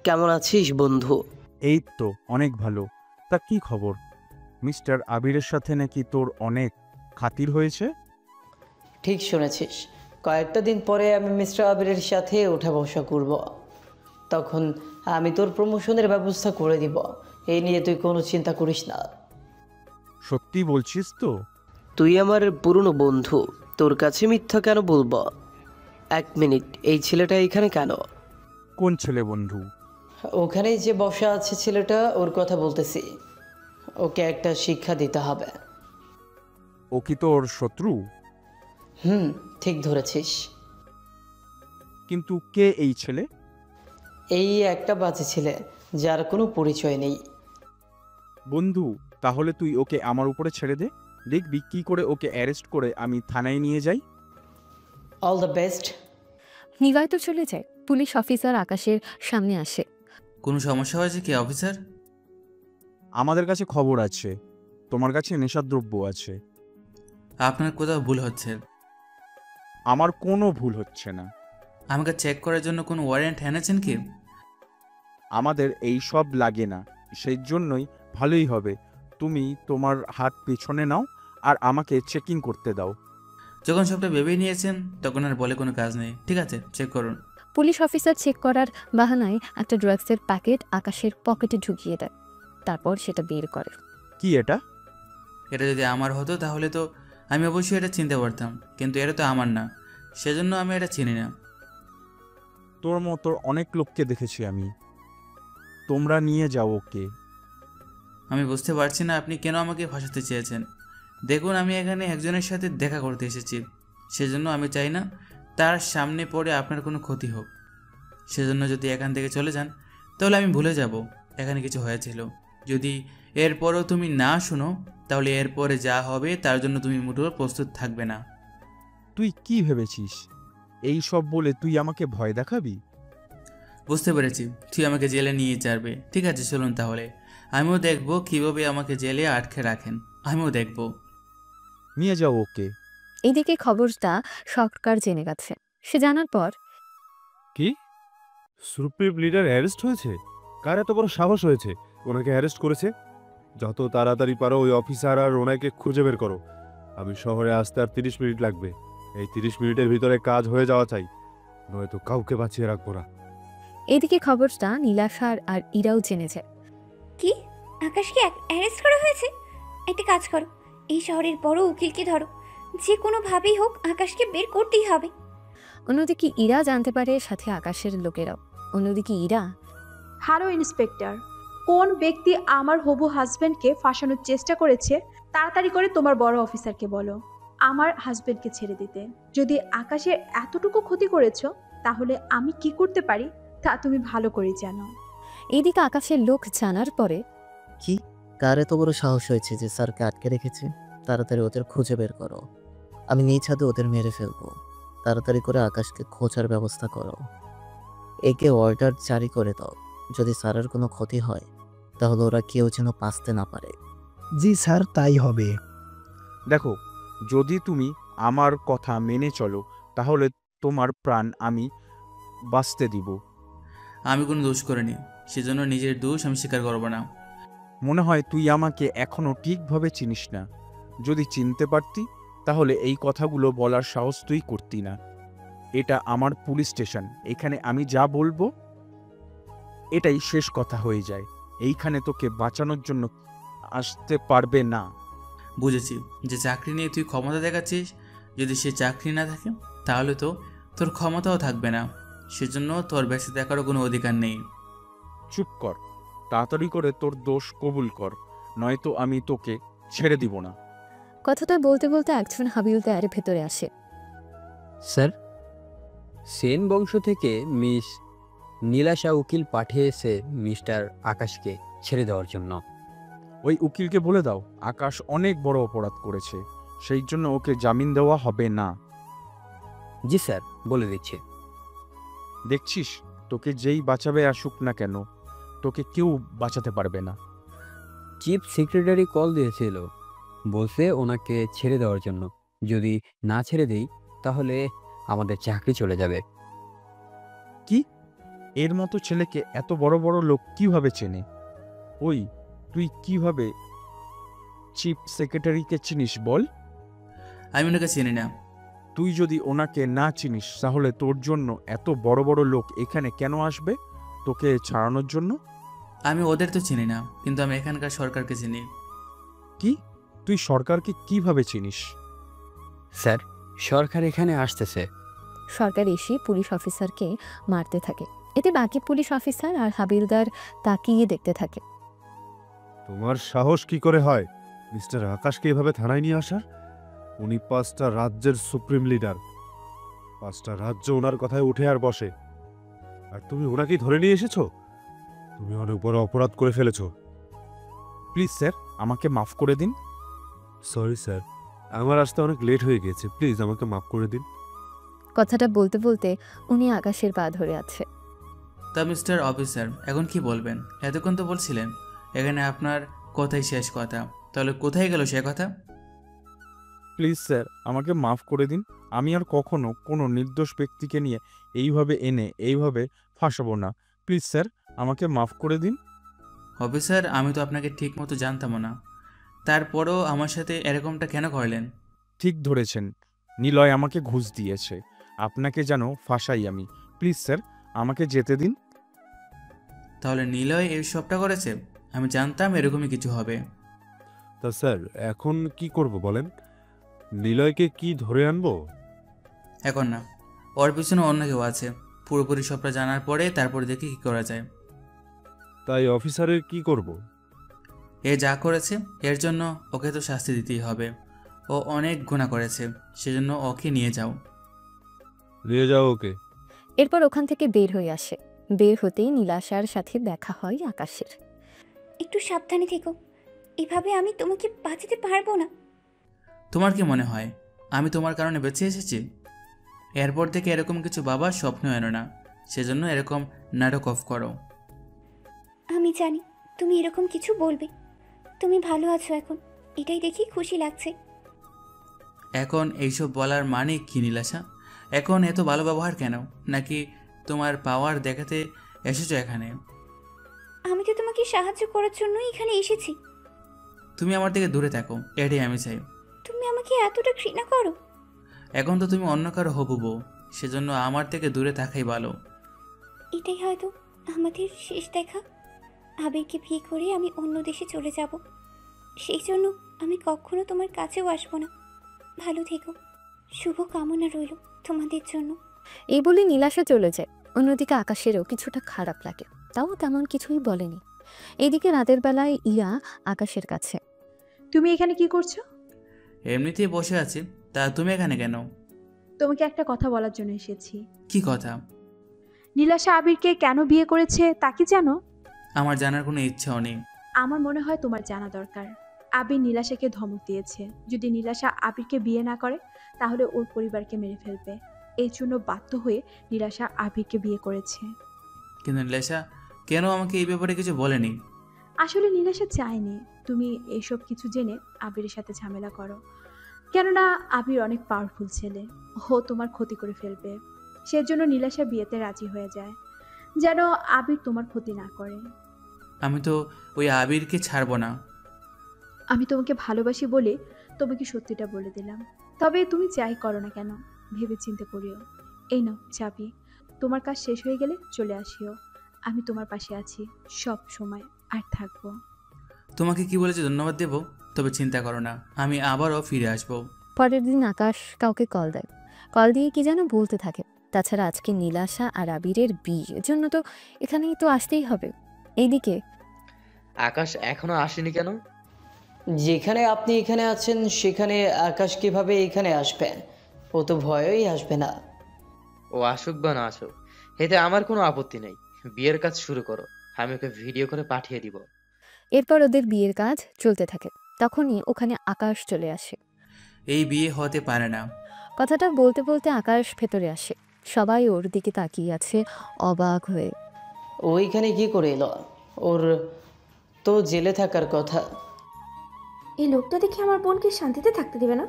কেমন আছিস বন্ধু? এই তো অনেক ভালো। তা কি খবর? মিস্টার আবিরের সাথে নাকি তোর অনেক খাতির হয়েছে? ঠিক শুনেছিস, কয়েকটা দিন পরে আমি মিস্টার আবিরের সাথে ওঠা বসা করব। তখন আমি তোর প্রমোশনের ব্যবস্থা করে দিব। এই নিয়ে তুই কোনো চিন্তা করিস না। সত্যি বলছিস তো? তুই আমার পুরনো বন্ধু, তোর কাছে মিথ্যা কেন বলবো? 1 মিনিট, এই ছেলেটা এখানে কেন? কোন ছেলে বন্ধু? ওখানেই যে বসা আছে ছেলেটা, ওর কথা বলতেছি। ওকে একটা শিক্ষা দিতে হবে। ও কি তোর শত্রু? ঠিক ধরেছিস। কিন্তু কে এই ছেলে? এই একটা বাজে ছেলে যার কোনো পরিচয় নেই। বন্ধু, তাহলে তুই ওকে আমার উপরে ছেড়ে দে, দেখবি কি করে ওকে অ্যারেস্ট করে আমি থানায় নিয়ে যাই। All the best. নিলয় তো চলে যায়। পুলিশ অফিসার আকাশের সামনে আসে। কোনো সমস্যা হয়েছে কি অফিসার? আমাদের কাছে খবর আছে তোমার কাছে নেশাদ্রব্য আছে। আপনার কোথাও ভুল হচ্ছে। আমার কোনো ভুল হচ্ছে না। আমাকে চেক করার জন্য কোনো ওয়ারেন্ট এনেছেন কি? আমাদের এই সব লাগে না, সেই জন্যই ভালোই হবে তুমি তোমার হাত পেছনে নাও আর আমাকে চেকিং করতে দাও। যখন সবটা ভেবে নিয়েছেন তখন আর বলে কোনো কাজ নেই। ঠিক আছে, চেক করুন। পুলিশ অফিসার চেক করার বাহানায় একটা ড্রাগসের প্যাকেট আকাশের পকেটে ঢুকিয়ে দেয়। তারপর সেটা বের করে। কি এটা? এটা যদি আমার হতো তাহলে তো আমি অবশ্যই এটা চিনতে পারতাম, কিন্তু এটা তো আমার না, সেজন্য আমি এটা চিনি না। তোর মতো অনেক লোককে দেখেছি আমি। তোমরা নিয়ে যাও ওকে। আমি বুঝতে পারছি না আপনি কেন আমাকে ফাঁসাতে চেয়েছেন। দেখুন, আমি এখানে একজনের সাথে দেখা করতে এসেছি, সেজন্য আমি চাই না তার সামনে পড়ে আপনার কোনো ক্ষতি হোক। সেজন্য যদি এখান থেকে চলে যান তাহলে আমি ভুলে যাব এখানে কিছু হয়েছিল। যদি এরপরও তুমি না শুনো তাহলে এরপরে যা হবে তার জন্য তুমি মোটেও প্রস্তুত থাকবে না। তুই কি ভেবেছিস এই সব বলে তুই আমাকে ভয় দেখাবি? বুঝতে পেরেছি, তুই আমাকে জেলে নিয়ে যাবে। ঠিক আছে, চলুন তাহলে। আমিও দেখব কীভাবে আমাকে জেলে আটকে রাখেন, আমিও দেখব। নিয়ে যাও ওকে। এদিকে খবরটা সরকার জেনে গেছে। সে জানার পর কি সুপ্রিম লিডার অ্যারেস্ট হয়েছে? কার এত বড় সাহস হয়েছে ওনাকে অ্যারেস্ট করেছে? যত তাড়াতাড়ি পারো ওই অফিসার আর ওনাকে খুঁজে বের করো। আমি শহরে আসতে আর 30 মিনিট লাগবে। এই 30 মিনিটের ভিতরে কাজ হয়ে যাওয়া চাই, নয়তো কাউকে বাঁচিয়ে রাখবো না। এদিকে খবরটা নীলাশার আর ইরাও জেনে যায়। কি, আকাশকে অ্যারেস্ট করা হয়েছে? একটা কাজ করো, এই শহরের বড় উকিলকে ধরো, যে কোনোভাবেই হোক আকাশকে বের করতেই হবে। অন্যদিকে ইরা জানতে পারে, সাথে আকাশের লোকেরাও। অন্যদিকে ইরা, হ্যালো ইন্সপেক্টর, কোন ব্যক্তি আমার হবু হাজবেন্ডকে ফাঁসানোর চেষ্টা করেছে তাড়াতাড়ি করে তোমার বড় অফিসারকে বলো আমার হাজবেন্ডকে ছেড়ে দিতে। যদি আকাশের এতটুকু ক্ষতি করেছো তাহলে আমি কি করতে পারি তা তুমি ভালো করে জানো। এদিকে আকাশের লোক জানার পরে, কি, কার এত বড় সাহস হয়েছে যে স্যারকে আটকে রেখেছে? তাড়াতাড়ি ওদের খুঁজে বের করো, আমি নিজ হাতে ওদের মেরে ফেলবো। তাড়াতাড়ি করে আকাশকে খোঁজার ব্যবস্থা করো। একে অর্ডার জারি করে দাও, যদি স্যারের কোনো ক্ষতি হয় তাহলে ওরা কেউ যেন বাঁচতে না পারে। জি স্যার, তাই হবে। দেখো, যদি তুমি আমার কথা মেনে চলো তাহলে তোমার প্রাণ আমি বাঁচতে দিব। আমি কোনো দোষ করিনি, সেজন্য নিজের দোষ আমি স্বীকার করব না। মনে হয় তুই আমাকে এখনো ঠিকভাবে চিনিস না। যদি চিনতে পারতি তাহলে এই কথাগুলো বলার সাহস তুই করতি না। এটা আমার পুলিশ স্টেশন, এখানে আমি যা বলবো এটাই শেষ কথা হয়ে যায়। এইখানে তোকে বাঁচানোর জন্য আসতে পারবে না। বুঝেছি যে চাকরি নিয়ে তুই ক্ষমতা দেখাচ্ছিস, যদি সে চাকরি না থাকে তাহলে তো তোর ক্ষমতাও থাকবে না, সেজন্য তোর বেঁচে থাকারও কোনো অধিকার নেই। চুপ কর, তাড়াতাড়ি করে তোর দোষ কবুল কর, নয়তো আমি তোকে ছেড়ে দিব না। কথাটা বলতে বলতে একজন হাবিলদার ভেতরে আসে। স্যার, সেন বংশ থেকে মিস নীলাশা উকিল পাঠিয়েছে মিস্টার আকাশকে ছেড়ে দেওয়ার জন্য। ওই উকিলকে বলে দাও আকাশ অনেক বড় অপরাধ করেছে, সেই জন্য ওকে জামিন দেওয়া হবে না। জি স্যার, বলে দিচ্ছি। দেখছিস, তোকে যেই বাঁচাবে আসুক না কেন, তোকে কেউ বাঁচাতে পারবে না। চিফ সেক্রেটারি কল দিয়েছিল, বলছে ওনাকে ছেড়ে দেওয়ার জন্য। যদি না ছেড়ে দেই তাহলে আমাদের চাকরি চলে যাবে। কি, এর মতো ছেলেকে এত বড় বড় লোক কিভাবে চেনে? ওই, তুই কিভাবে চিফ সেক্রেটারিকে চিনিস বল? আমি ওনাকে চিনি না। তুই যদি ওনাকে না চিনিস তাহলে তোর জন্য এত বড় বড় লোক এখানে কেন আসবে তোকে ছাড়ানোর জন্য? আমি ওদের তো চিনি না, কিন্তু আমি এখানকার সরকারকে চিনি। কি, তুই সরকারকে কিভাবে চিনিস? স্যার, সরকার এখানে আসতেছে। সরকার এসে পুলিশ অফিসারকে মারতে থাকে। এতে বাকি পুলিশ অফিসার আর হাবিলদার তাকিয়ে দেখতে থাকে। তোমার সাহস কি করে হয় মিস্টার আকাশকে এভাবে থানায় নিয়ে আসার? উনি 5টা রাজ্যের সুপ্রিম লিডার, 5টা রাজ্য ওনার কথায় উঠে আর বসে, আর তুমি ওনাকেই ধরে নিয়ে এসেছো? তুমি অনেক বড় অপরাধ করে ফেলেছো। প্লিজ স্যার, আমাকে মাফ করে দিন। সরি স্যার, আমার আসতে অনেক লেট হয়ে গেছে, প্লিজ আমাকে মাফ করে দিন। কথাটা বলতে বলতে উনি আকাশের পা ধরে আছে। তা মিস্টার অফিসার, এখন কি বলবেন? এতক্ষণ তো বলছিলেন এখানে আপনার কথাই শেষ কথা, তাহলে কোথায় গেল সে কথা? প্লিজ স্যার, আমাকে মাফ করে দিন। আমি আর কখনো কোনো নির্দোষ ব্যক্তিকে নিয়ে এইভাবে এনে এইভাবে ফাঁসাবো না। প্লিজ স্যার, আমাকে মাফ করে দিন। অফিসার, আমি তো আপনাকে ঠিক মতো জানতামও না, তারপরও আমার সাথে এরকমটা কেন করলেন? ঠিক ধরেছেন, নিলয় আমাকে ঘুষ দিয়েছে, আপনাকে যেন ফাঁসাই আমি। প্লিজ স্যার, আমাকে যেতে দিন। তাহলে নিলয় এই সবটা করেছে? আমি জানতাম এরকমই কিছু হবে। তা স্যার, এখন কি করব বলেন? নিলয়কে কি ধরে আনবো? এখন না, ওর পিছনে অন্য কেউ আছে। পুরোপুরি সবটা জানার পরে তারপর দেখি কি করা যায়। তাই অফিসারের কি করব? এ যা করেছে এর জন্য ওকে তো শাস্তি দিতেই হবে। ও অনেক গুনাহ করেছে, সেজন্য ওকে নিয়ে যাও। নিয়ে যাও ওকে, এরপর ওখান থেকে বের হয়ে আসে। বের হতেই নীলাশার সাথে দেখা হয় আকাশের। একটু সাবধানে থেকো, এভাবে আমি তোমাকে বাঁচাতে পারবো না। তোমার কি মনে হয় আমি তোমার কারণে বেঁচে এসেছি? এরপর থেকে এরকম কিছু বাবার স্বপ্ন এনো না, সেজন্য এরকম নাটক অফ করো। আমি জানি তুমি এরকম কিছু বলবে। তুমি ভালো আছো এখন, এটাই দেখি খুশি লাগছে। এখন এইসব বলার মানে কি নীলাশা? এখন এত ভালো ব্যবহার কেন? নাকি তোমার পাওয়ার দেখাতে এসেছো এখানে? আমি তো তোমাকে সাহায্য করার জন্যই এখানে এসেছি। তুমি আমার থেকে দূরে থাকো, এটাই আমি চাই। তুমি আমাকে এতটা ঘৃণা করো? এখন তো তুমি অন্য কারো হবু বউ, সেজন্য আমার থেকে দূরে থাকাই ভালো। এটাই হয়তো আমাদের শেষ দেখা। আবিরকে বিয়ে করে আমি অন্য দেশে চলে যাব, সেই জন্য আমি কখনো তোমার কাছেও আসবো না। ভালো থেকো, শুভ কামনা রইল তোমাদের জন্য। এই বলে নীলাশা চলে যায়। অন্যদিকে আকাশেরও কিছুটা খারাপ লাগে, তাও তেমন কিছুই বলেনি। এদিকে রাতের বেলায় ইরা আকাশের কাছে। তুমি এখানে কি করছো? এমনিতেই বসে আছি, তা তুমি এখানে কেন? তোমাকে একটা কথা বলার জন্য এসেছি। কি কথা? নীলাশা আবিরকে কেন বিয়ে করেছে তা কি জানো? আমার জানার কোনো ইচ্ছাও নেই। আমার মনে হয় তোমার জানা দরকার। আবির নীলাশাকে ধমক দিয়েছে, যদি নীলাশা আবিরকে বিয়ে না করে তাহলে ওর পরিবারকে মেরে ফেলবে। এই জন্য বাধ্য হয়ে নীলাশা আবিরকে বিয়ে করেছে। কিন্তু নীলাশা কেন আমাকে এই ব্যাপারে কিছু বলেনি? আসলে নীলাশা চায়নি তুমি এইসব কিছু জেনে আবিরের সাথে ঝামেলা করো, কেননা আবির অনেক পাওয়ারফুল ছেলে, ও তোমার ক্ষতি করে ফেলবে। সেজন্য নীলাশা বিয়েতে রাজি হয়ে যায়, যেন আবির তোমার ক্ষতি না করে। আমি তো ওই আবিরকে ছাড়বো না। আমি তোমাকে ভালোবাসি বলে তোমাকে সত্যিটা বলে দিলাম। তবে তুমি যাই করো না কেন ভেবে চিন্তে করিও। এই নাও চাবি, তোমার কাজ শেষ হয়ে গেলে চলে আসিও। আমি তোমার পাশে আছি সব সময় আর থাকবো। তোমাকে কি বলেছে ধন্যবাদ দেব, তবে চিন্তা করো না, আমি আবারও ফিরে আসবো। পরের দিন আকাশ কাউকে কল দেয়। কল দিয়ে কি যেন বলতে থাকে। তাছাড়া আজকে নীলাশা আর আবিরের বিয়ে, এজন্য তো এখানেই তো আসতেই হবে। এইদিকে আকাশ এখনো আসেনি কেন? যেখানে আপনি এখানে আছেন সেখানে আকাশ কিভাবে এখানে আসবে? ও তো ভয়ই আসবে না। ও আসুক বা না আসুক, এতে আমার কোনো আপত্তি নেই। বিয়ের কাজ শুরু করো, আমি ওকে ভিডিও করে পাঠিয়ে দিব। এরপর ওদের বিয়ের কাজ চলতে থাকে। তখনই ওখানে আকাশ চলে আসে। এই বিয়ে হতে পারে না। কথাটা বলতে বলতে আকাশ ভেতরে আসে। সবাই ওর দিকে তাকিয়ে আছে অবাক হয়ে। ওইখানে কি করে এলো? ওর তো জেলে থাকার কথা। এই লোকটা দেখে আমার বোনকে শান্তিতে থাকতে দেবে না।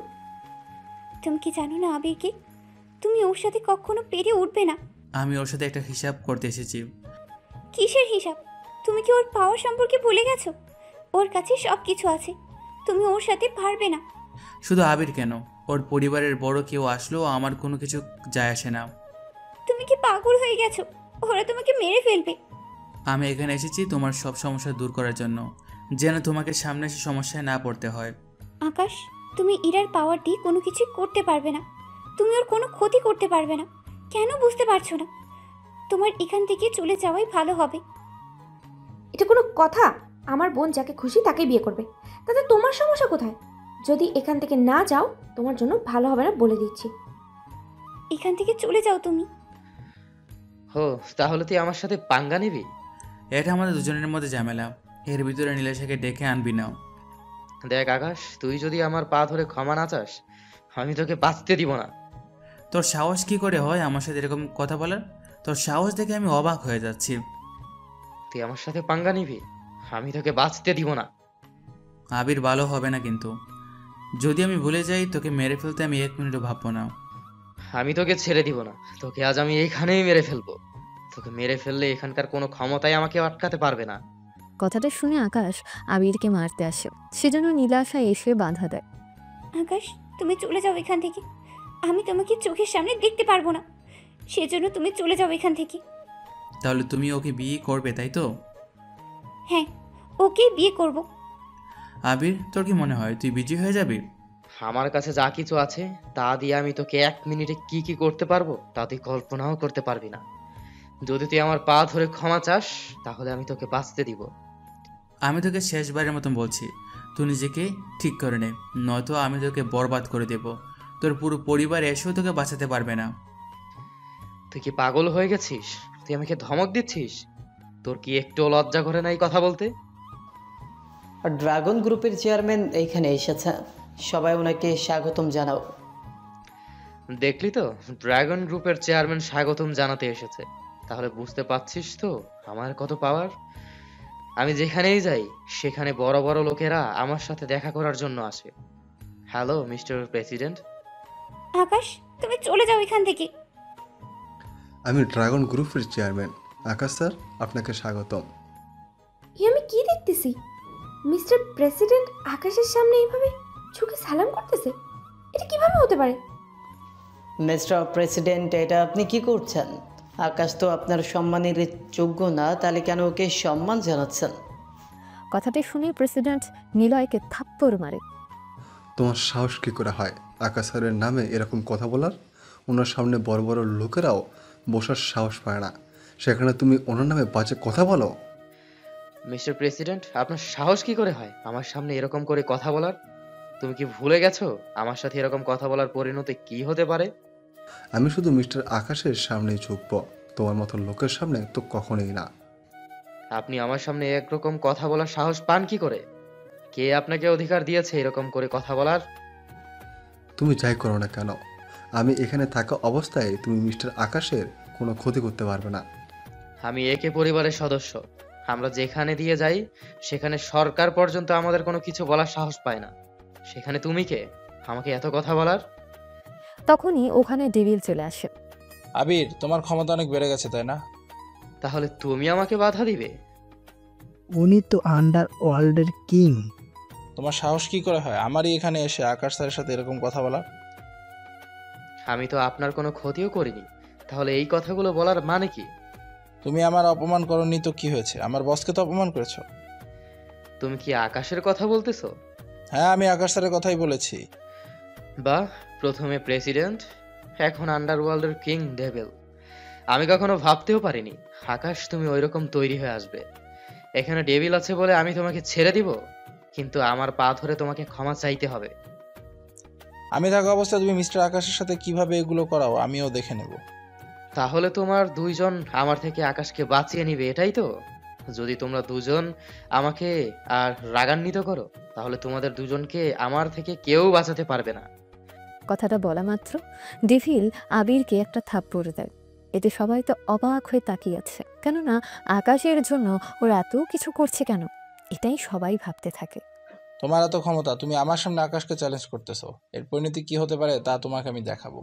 তুমি কি জানো না আবিরকে? তুমি ওর সাথে কখনো পেরে উঠবে না। আমি ওর সাথে একটা হিসাব করতে এসেছি। কিসের হিসাব? তুমি কি ওর পাওয়ার সম্পর্কে ভুলে গেছো? ওর কাছে সব কিছু আছে, তুমি ওর সাথে পারবে না। শুধু আবির কেন, ওর পরিবারের বড় কেউ আসলেও আমার কোনো কিছু যায় আসে না। তুমি কি পাগল হয়ে গেছো? ওরা তোমাকে মেরে ফেলবে। আমি এখানে এসেছি তোমার সব সমস্যা দূর করার জন্য, যেন তোমাকে সামনে এসে সমস্যায় না পড়তে হয়। আকাশ, তুমি ইরার পাওয়ার দিয়ে কোনো কিছু করতে পারবে না। তুমি ওর কোনো ক্ষতি করতে পারবে না। কেন বুঝতে পারছো না? তোমার এখান থেকে চলে যাওয়াই ভালো হবে। এটা কোনো কথা? আমার বোন যাকে খুশি তাকে বিয়ে করবে, তাতে তোমার সমস্যা কোথায়? যদি এখান থেকে না যাও তোমার জন্য ভালো হবে না বলে দিচ্ছি। এখান থেকে চলে যাও তুমি। হো, তাহলে তুই আমার সাথে পাঙ্গা নিবি? এটা আমাদের দুজনের মধ্যে ঝামেলা, এর ভিতরে নীলাশাকে ডেকে আনবি না। দেখ আকাশ, তুই যদি আমার পা ধরে ক্ষমা না চাস, আমি তোকে বাঁচতে দিব না। তোর সাহস কি করে হয় আমার সাথে এরকম কথা বলার? তোর সাহস দেখে আমি অবাক হয়ে যাচ্ছি। তুই আমার সাথে পাঙ্গা নিবি? আমি তোকে বাঁচতে দিব না। আবির ভালো হবে না, কিন্তু যদি আমি ভুলে যাই তোকে মেরে ফেলতে আমি 1 মিনিটও ভাববো না। আমি তোকে ছেড়ে দিব না, তোকে আজ আমি এইখানেই মেরে ফেলবো। তোকে মেরে ফেললে এখানকার কোনো ক্ষমতাই আমাকে আটকাতে পারবে না। কথাটা শুনে আকাশ আবিরকে মারতে আসে, সেজন্য নীলাশা এসে বাধা দেয়। আকাশ, তুমি চলে যাও এখান থেকে। আমি তোমাকে চোখের সামনে দেখতে পারবো না, সেজন্য তুমি চলে যাও এখান থেকে। তাহলে তুমি ওকে বিয়ে করবে, তাই তো? হ্যাঁ, ওকে বিয়ে করব। আবির, তোর কি মনে হয় তুই বিজি হয়ে যাবি? আমার কাছে যা কিছু আছে তা দিয়ে আমি তোকে 1 মিনিটে কি কি করতে পারবো তা তুই কল্পনাও করতে পারবি না। যদি তুই আমার পা ধরে ক্ষমা চাস তাহলে আমি তোকে বাঁচতে দিব। আমি তোকে শেষবারের মতন বলছি, তুই নিজেকে ঠিক করে নে, নয়তো আমি তোকে বরবাদ করে দেব। তোর পুরো পরিবার এসেও তোকে বাঁচাতে পারবে না। তুই কি পাগল হয়ে গেছিস? তুই আমাকে ধমক দিচ্ছিস? তোর কি একটু লজ্জা করে নাই কথা বলতে? আর ড্রাগন গ্রুপের চেয়ারম্যান এইখানে এসেছে, সবাই ওনাকে স্বাগতম জানাও। দেখলি তো, ড্রাগন গ্রুপের চেয়ারম্যান স্বাগতম জানাতে এসেছে। তাহলে বুঝতে পারছিস তো আমার কত পাওয়ার। আমি যেখানেই যাই সেখানে বড় বড় লোকেরা আমার সাথে দেখা করার জন্য আসে। Hello mister president. আকাশ, তুমি চলে যাও এখান থেকে। আমি ড্রাগন গ্রুপের চেয়ারম্যান আকাশ স্যার, আপনাকে স্বাগতম। আমি কি দেখতেছি? মিস্টার প্রেসিডেন্ট আকাশের সামনে এইভাবে ঝুঁকে সালাম করতেছে, এটা কিভাবে হতে পারে? মিস্টার প্রেসিডেন্ট, এটা আপনি কি করছেন? আকাশ তো আপনার সম্মানের যোগ্য না, তাহলে কেন ওকে সম্মান জানাচ্ছেন? কথাটি শুনে প্রেসিডেন্ট নিলয়কে থাপ্পড় মারে। তোমার সাহস কী করে হয় আকাশ স্যারের নামে এরকম কথা বলার? ওনার সামনে বড় বড় লোকেরাও বসার সাহস পায় না, সেখানে তুমি ওনার নামে বাজে কথা বলো? মিস্টার প্রেসিডেন্ট, আপনার সাহস কি করে হয় আমার সামনে এরকম করে কথা বলার? তুমি কি ভুলে গেছো আমার সাথে এরকম কথা বলার পরিণতি কি হতে পারে? আমি শুধু মিস্টার আকাশের সামনেই ঝুঁকব, তোমার মতো লোকের সামনে তো কখনোই না। আপনি আমার সামনে একরকম কথা বলার সাহস পান কি করে? কে আপনাকে অধিকার দিয়েছে এরকম করে কথা বলার? তুমি যাই করো না কেন, আমি এখানে থাকা অবস্থায় তুমি মিস্টার আকাশের কোনো ক্ষতি করতে পারবে না। আমি একে পরিবারের সদস্য। আমরা যেখানে দিয়ে যাই সেখানে সরকার পর্যন্ত আমাদের কোনো কিছু বলার সাহস পায় না, সেখানে তুমি কে আমাকে এত কথা বলার? তখনই ওখানে ডেভিল চলে আসে। আবির, তোমার ক্ষমতা অনেক বেড়ে গেছে তাই না? তাহলে তুমি আমাকে বাধা দিবে? উনি তো আন্ডার ওয়ার্ল্ডের কিং। তোমার সাহস কি করে হয় আমারই এখানে এসে আকাশ স্যারের সাথে এরকম কথা বলা? আমি তো আপনার কোনো ক্ষতিও করিনি, তাহলে এই কথাগুলো বলার মানে কি? তুমি আমার অপমান করনি তো কি হয়েছে? আমার বসকে তো অপমান করেছো। তুমি কি আকাশের কথা বলতেছো? হ্যাঁ, আমি আকাশ স্যারের কথাই বলেছি। বাহ, প্রথমে প্রেসিডেন্ট, এখন আন্ডারওয়ার্ল্ডের কিং ডেভিল। আমি কখনো ভাবতেও পারিনি আকাশ তুমি ওইরকম তৈরি হয়ে আসবে। এখানে ডেভিল আছে বলে আমি তোমাকে ছেড়ে দিব, কিন্তু আমার পা ধরে তোমাকে ক্ষমা চাইতে হবে। আমি থাকা অবস্থায় তুমি মিস্টার আকাশের সাথে কিভাবে এগুলো করাও আমিও দেখে নেব। তাহলে তোমার দুইজন আমার থেকে আকাশকে বাঁচিয়ে নিবে, এটাই তো? যদি তোমরা দুজন আমাকে আর রাগান্বিত করো তাহলে তোমাদের দুজনকে আমার থেকে কেউ বাঁচাতে পারবে না। কথাটা বলা মাত্র ডেভিল আবিরকে একটা থাপ্পড় দেয়। এতে সবাই তো অবাক হয়ে তাকিয়ে আছে, কেননা আকাশের জন্য ওরা এত কিছু করছে কেন, এটাই সবাই ভাবতে থাকে। তোমার এত ক্ষমতা, তুমি আমার সামনে আকাশকে চ্যালেঞ্জ করতেছো, এর পরিণতি কি হতে পারে তা তোমাকে আমি দেখাবো।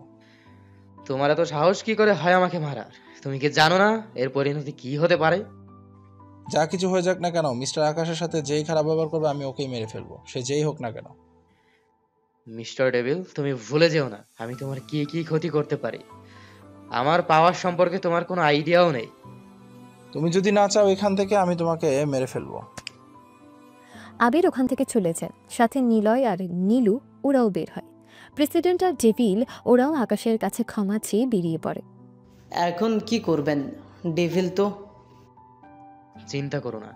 তোমার এত সাহস কি করে হয় আমাকে মারার? তুমি কি জানো না এর পরিণতি কি হতে পারে? যা কিছু হয়ে যাক না কেন, মিস্টার আকাশের সাথে যেই খারাপ ব্যবহার করবে আমি ওকেই মেরে ফেলবো, সে যেই হোক না কেন। মিস্টার ডেভিল, তুমি ভুলে যেও না আমি তোমার কি কি ক্ষতি করতে পারি। আমার পাওয়ার সম্পর্কে তোমার কোনো আইডিয়াও নেই। তুমি যদি না চাও এখান থেকে, আমি তোমাকে মেরে ফেলবো। আবির ওখান থেকে চলে যায়, সাথে নিলয় আর নীলু ওরাও বের হয়। প্রেসিডেন্ট আর ডেভিল ওরাও আকাশের কাছে ক্ষমা চেয়ে বেরিয়ে পড়ে। এখন কি করবেন? ডেভিল তো চিন্তা করো না,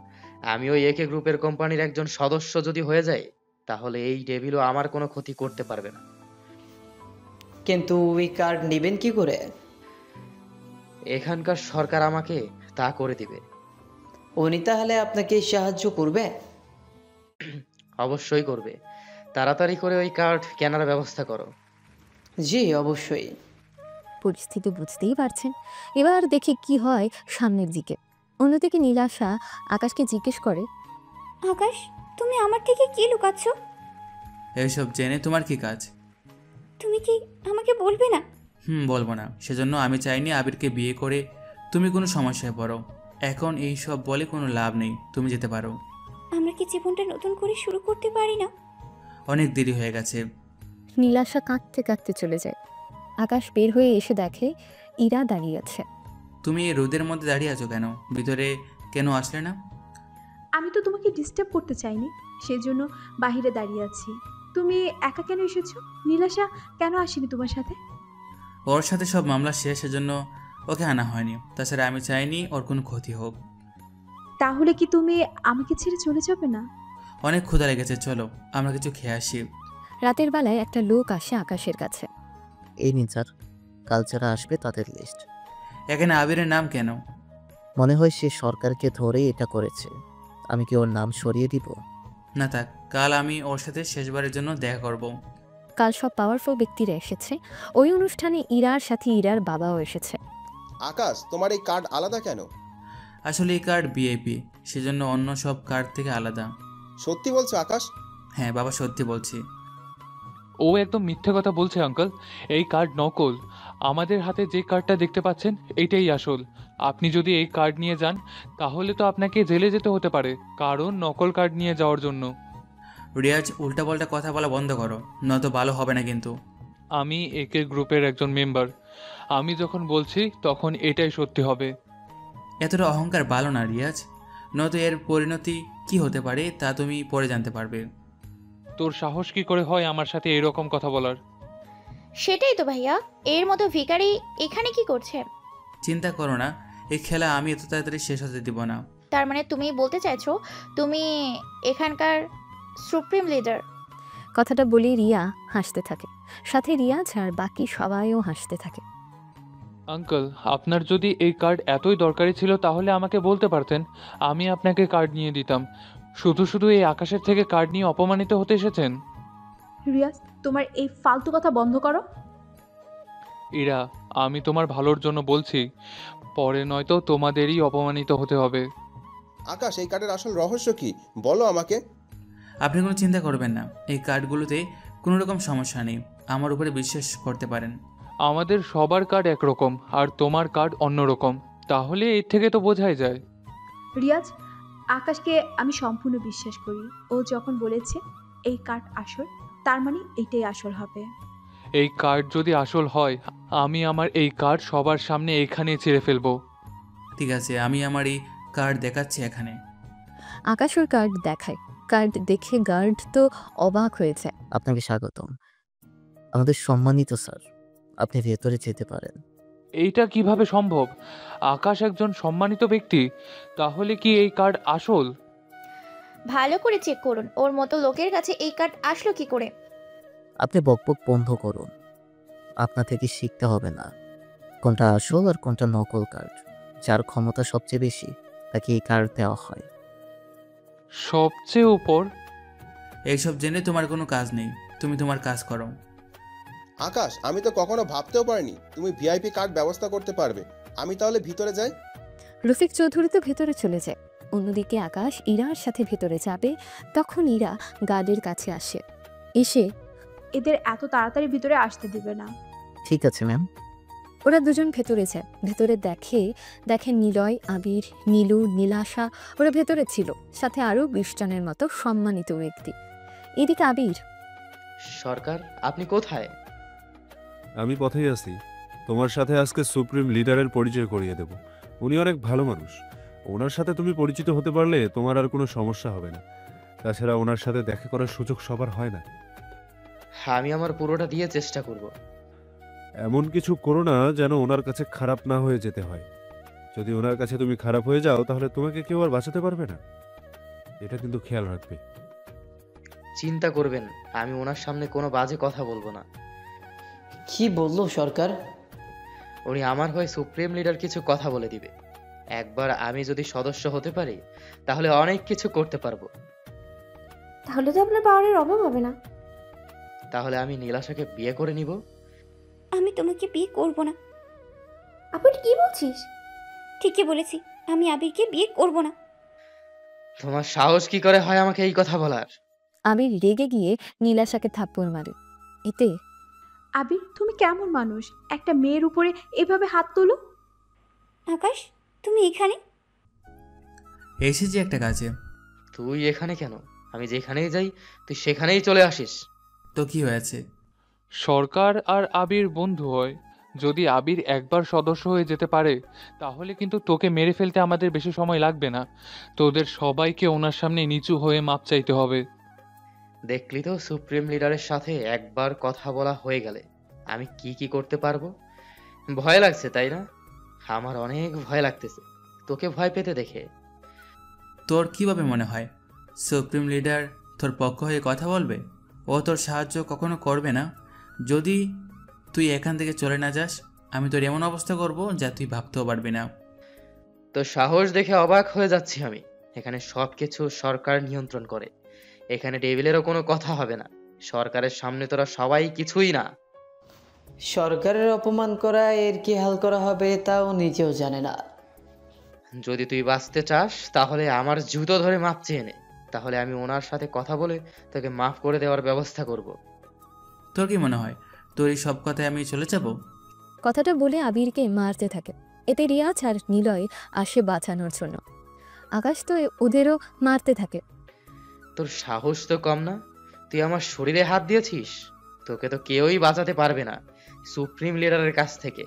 আমি ওই একে গ্রুপের কোম্পানির একজন সদস্য যদি হয়ে যাই তাহলে এই ডেভিলও আমার কোনো ক্ষতি করতে পারবে না। কিন্তু ওই কার্ড নেবেন কি করে? এখানকার সরকার আমাকে তা করে দিবে। উনি তাহলে আপনাকে সাহায্য করবে? অবশ্যই করবে। তাড়াতাড়ি করে ওই কার্ড কেনার ব্যবস্থা করো। জি অবশ্যই। পরিস্থিতি বুঝতেই পারছেন, এবার দেখি কি হয় সামনের দিকে। অন্যদিকে নীলাশা আকাশকে জিজ্ঞেস করে, আকাশ, তুমি আমার থেকে কি লুকাচ্ছ? এইসব জেনে তোমার কি কাজ? তুমি কি আমাকে বলবে না? বলবো না, সেজন্য আমি চাইনি আবিরকে বিয়ে করে তুমি কোনো সমস্যায় পড়ো। এখন এই সব বলে কোনো লাভ নেই, তুমি যেতে পারো। আমরা কি জীবনটা নতুন করে শুরু করতে পারি না? অনেক দেরি হয়ে গেছে। নীলাশা কাঁদতে কাঁদতে চলে যায়। আকাশ বের হয়ে এসে দেখে ইরা দাঁড়িয়ে আছে। তুমি এই রোদের মধ্যে দাঁড়িয়ে আছো কেন? ভিতরে কেন আসলে না? আমি তো তোমাকে ডিস্টার্ব করতে চাইনি, সেজন্য বাইরে দাঁড়িয়ে আছি। তুমি একা কেন এসেছো? নীলাশা কেন আসেনি তোমার সাথে? ওর সাথে সব মামলা শেষ, সেজন্য ওকে আনা হয়নি। তাছাড়া আমি চাইনি ওর কোনো ক্ষতি হোক। তাহলে কি তুমি আমাকে ছেড়ে চলে যাবে না? অনেক ক্ষুধা লেগেছে, চলো আমরা কিছু খেয়ে আসি। রাতের বেলায় একটা লোক আসে আকাশের কাছে। এই নিন স্যার, কাল যারা আসবে তাদের লিস্ট। এখানে আবিরের নাম কেন? মনে হয় সে সরকারকে ধরেই এটা করেছে। আমি কি ওর নাম সরিয়ে দিব? না থাক, কাল আমি ওর সাথে শেষবারের জন্য দেখা করব। কাল সব পাওয়ারফুল ব্যক্তিরা এসেছে। ওই অনুষ্ঠানে ইরার সাথে ইরার বাবাও এসেছে। আকাশ, তোমার এই কার্ড আলাদা কেন? আসলে এই কার্ড ভিআইপি, সেজন্য অন্য সব কার্ড থেকে আলাদা। সত্যি বলছো আকাশ? হ্যাঁ বাবা, সত্যি বলছি। ও একদম মিথ্যে কথা বলছে আঙ্কেল। এই কার্ড নকল। আমাদের হাতে যে কার্ডটা দেখতে পাচ্ছেন এটাই আসল। আপনি যদি এই কার্ড নিয়ে যান তাহলে তো আপনাকে জেলে যেতে হতে পারে, কারণ নকল কার্ড নিয়ে যাওয়ার জন্য। রিয়াজ, উল্টাপাল্টা কথা বলা বন্ধ করো, নয়তো ভালো হবে না কিন্তু। আমি একে গ্রুপের একজন মেম্বার। আমি যখন বলছি তখন এটাই সত্যি হবে। এতটা অহংকার ভালো না রিয়াজ, নয়তো এর পরিণতি কি হতে পারে তা তুমি পরে জানতে পারবে। তোর সাহস কি করে হয় আমার সাথে এরকম কথা বলার? সেটাই তো ভাইয়া, এর মতো ভিখারি এখানে কি করছে? চিন্তা করো না, এই খেলা আমি এত তাড়াতাড়ি শেষ হতে দিব না। তার মানে তুমি বলতে চাইছো তুমি এখানকার সুপ্রিম লিডার? কথাটা বলে রিয়া হাসতে থাকে, সাথে রিয়াজ আর বাকি সবাইও হাসতে থাকে। আঙ্কেল, আপনার যদি এই কার্ড এতই দরকারি ছিল তাহলে আমাকে বলতে পারতেন, আমি আপনাকে কার্ড নিয়ে দিতাম। শুধু শুধু এই আকাশের থেকে কার্ড নিয়ে অপমানিত হতে এসেছেন। রিয়াজ, তোমার এই ফালতু কথা বন্ধ করো। ইরা, আমি তোমার ভালোর জন্য বলছি, পরে নয়তো তোমাদেরই অপমানিত হতে হবে। আকাশ, এই কার্ডের আসল রহস্য কি বলো আমাকে। আপনি কোনো চিন্তা করবেন না, এই কার্ডগুলোতে কোনো রকম সমস্যা নেই, আমার উপরে বিশ্বাস করতে পারেন। আমাদের সবার কার্ড একরকম আর তোমার কার্ড অন্যরকম, তাহলে এর থেকে তো বোঝাই যায়। রিয়াজ, আকাশকে আমি সম্পূর্ণ বিশ্বাস করি। ও যখন বলেছে এই কার্ড আসল, তার মানে এইটাই আসল হবে। এই কার্ড যদি আসল হয় আমি আমার এই কার্ড সবার সামনে এখানে ছিঁড়ে ফেলবো। ঠিক আছে, আমি আমার এই কার্ড দেখাচ্ছি এখানে। আকাশ ওর কার্ড দেখায়। কার্ড দেখে গার্ড তো অবাক হয়েছে। আপনাকে স্বাগতম, আমাদের সম্মানিত স্যার। আপনি ভেতরে যেতে পারেন। এইটা কিভাবে সম্ভব? আকাশ একজন সম্মানিত ব্যক্তি, তাহলে কি এই কার্ড আসল? ভালো করে চেক করুন, ওর মতো লোকের কাছে এই কার্ড আসলো কি করে? আপনি বকবক বন্ধ করুন। আপনা থেকে শিখতে হবে না কোনটা আসল আর কোনটা নকল কার্ড। যার ক্ষমতা সবচেয়ে বেশি তাকে এই কার্ড দেওয়া হয়। সবচেয়ে উপর? এইসব জেনে তোমার কোনো কাজ নেই, তুমি তোমার কাজ করো। আকাশ, আমি তো কখনো ভাবতেও পারিনি তুমি ভিআইপি কার্ড ব্যবস্থা করতে পারবে। আমি তাহলে ভিতরে যাই। রফিক চৌধুরী তো ভেতরে চলে যায়। অন্যদিকে আকাশ ইরার সাথে ভেতরে যাবে, তখন ইরা গার্ডের কাছে আসে। এসে এদের এত তাড়াতাড়ি ভিতরে আসতে দিবে না। ঠিক আছে ম্যাম। ওরা দুজন ভেতরে যায়। ভেতরে দেখে নিলয়, আবির, নীলু, নীলাশা ওরা ভেতরে ছিল, সাথে আরও 20 জনের মতো সম্মানিত ব্যক্তি। এদিকে আবির, সরকার আপনি কোথায়? আমি পথেই আছি। তোমার সাথে আজকে সুপ্রিম লিডারের পরিচয় করিয়ে দেব। উনি অনেক ভালো মানুষ। ওনার সাথে তুমি পরিচিত হতে পারলে তোমার আর কোনো সমস্যা হবে না। তাছাড়া ওনার সাথে দেখা করার সুযোগ সবার হয় না। আমি আমার পুরোটা দিয়ে চেষ্টা করব। এমন কিছু করো না যেন ওনার কাছে খারাপ না হয়ে যেতে হয়। যদি ওনার কাছে তুমি খারাপ হয়ে যাও তাহলে তোমাকে কেউ আর বাঁচাতে পারবে না। এটা কিন্তু খেয়াল রাখবে। চিন্তা করবেন, আমি ওনার সামনে কোনো বাজে কথা বলবো না। কি বললো সরকার? উনি আমার হয়ে সুপ্রিম লিডার কিছু কথা বলে দিবে। একবার আমি যদি সদস্য হতে পারি তাহলে অনেক কিছু করতে পারবো। তাহলে তো আপনার পাওয়ারের অভাব হবে না। তাহলে আমি নীলাশাকে বিয়ে করে নিব। আমি তোমাকে বিয়ে করব না। আপনি কি বলছিস? ঠিকই বলেছি, আমি আবিরকে বিয়ে করব না। তোমার সাহস কি করে হয় আমাকে এই কথা বলার? আবির রেগে গিয়ে নীলাশাকে থাপ্পড় মারে। এতে আবির, তুমি কেমন মানুষ? একটা মেয়ের উপরে এভাবে হাত তোলো? আকাশ, তুমি এখানে? এসেছি একটা কাজে। তুই এখানে কেন? আমি যেখানেই যাই তুই সেখানেই চলে আসিস। তো কি হয়েছে? সরকার আর আবির বন্ধু হয়। যদি আবির একবার সদস্য হয়ে যেতে পারে তাহলে কিন্তু তোকে মেরে ফেলতে আমাদের বেশি সময় লাগবে না। তোদের সবাইকে ওনার সামনে নিচু হয়ে মাপ চাইতে হবে। দেখলি তো, সুপ্রিম লিডারের সাথে একবার কথা বলা হয়ে গেলে আমি কি কি করতে পারবো। ভয় লাগছে তাই না? আমার অনেক ভয় লাগতেছে তোকে ভয় পেতে দেখে। তোর কিভাবে মনে হয় সুপ্রিম লিডার তোর পক্ষ হয়ে কথা বলবে? ও তোর সাহায্য কখনো করবে না যদি তুই এখান থেকে চলে না যাস। আমি তোর এমন অবস্থা করব যা তুই ভাবতেও পারবি না। তো সাহস দেখে অবাক হয়ে যাচ্ছি আমি। এখানে সবকিছু সরকার নিয়ন্ত্রণ করে। এখানে টেবিলেরও কোনো কথা হবে না। সরকারের সামনে তোরা সবাই কিছুই না। সরকারের অপমান করা এর কি হাল করা হবে তাও নিজেও জানে না। যদি তুই বাঁচতে চাস তাহলে আমার জুতো ধরে মাপ চেয়ে নে, তাহলে আমি ওনার সাথে কথা বলে তোকে মাফ করে দেওয়ার ব্যবস্থা করব। তোর কি মনে হয় তোর এই সব কথায় আমি চলে যাব? কথাটা বলে আবিরকে মারতে থাকে। এতে রিয়াজ আর নিলয় আসে বাঁচানোর জন্য। আকাশ তো ওদেরও মারতে থাকে। তোর সাহস তো কম না, তুই আমার শরীরে হাত দিয়েছিস। তোকে তো কেউই বাঁচাতে পারবে না সুপ্রিম লিডারের কাছ থেকে।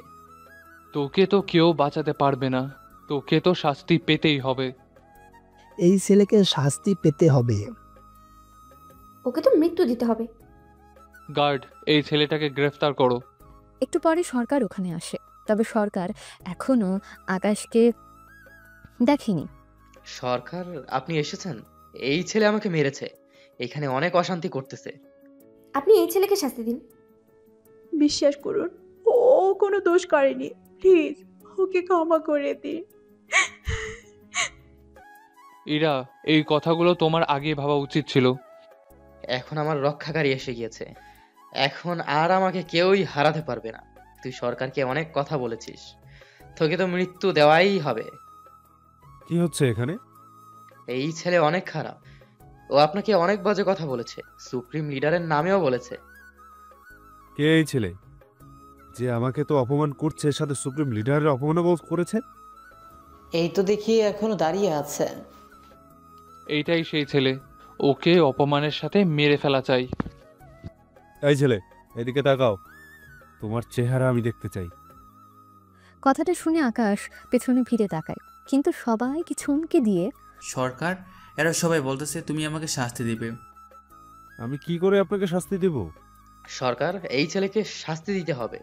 তোকে তো কেউ বাঁচাতে পারবে না, তোকে তো শাস্তি পেতেই হবে। এই ছেলেকে শাস্তি পেতে হবে। ওকে তো মৃত্যু দিতে হবে। গার্ড, এই ছেলেটাকে গ্রেফতার করো। একটু পরে সরকার ওখানে আসে, তবে সরকার এখনো আকাশকে দেখেনি। সরকার, আপনি এসেছেন? এই ছেলে আমাকে মেরেছে, এখানে অনেক অশান্তি করতেছে। আপনি এই ছেলেকে শাস্তি দিন। বিশ্বাস করুন, ও কোনো দোষ করেনি। প্লিজ ওকে ক্ষমা করে দিন। ইরা, এই কথাগুলো তোমার আগে ভাবা উচিত ছিল। এখন আমার রক্ষাকারী এসে গিয়েছে, এখন আর আমাকে কেউই হারাতে পারবে না। তুই সরকারকে অনেক কথা বলেছিস, তোকে তো মৃত্যু দেওয়াই হবে। কি হচ্ছে এখানে? এই ছেলে অনেক খারাপ, ও আপনাকে অনেক বাজে কথা বলেছে, সুপ্রিম লিডারের নামেও বলেছে। কে এই ছেলে যে আমাকে তো অপমান করছে, সাথে সুপ্রিম লিডারের অপমানও করেছে? এই তো দেখি এখনো দাঁড়িয়ে আছে। এইটাই সেই ছেলে, ওকে অপমানের সাথে মেরে ফেলা চাই। এই ছেলে, এদিকে তাকাও, তোমার চেহারা আমি দেখতে চাই। কথাটা শুনে আকাশ পেছনে ফিরে তাকায়, কিন্তু সবাইকে চমকে দিয়ে সরকার, এরা সবাই বলতেছে তুমি আমাকে শাস্তি দিবে। আমি কি করে আপনাকে শাস্তি দেব? সরকার, এই ছেলেকে শাস্তি দিতে হবে।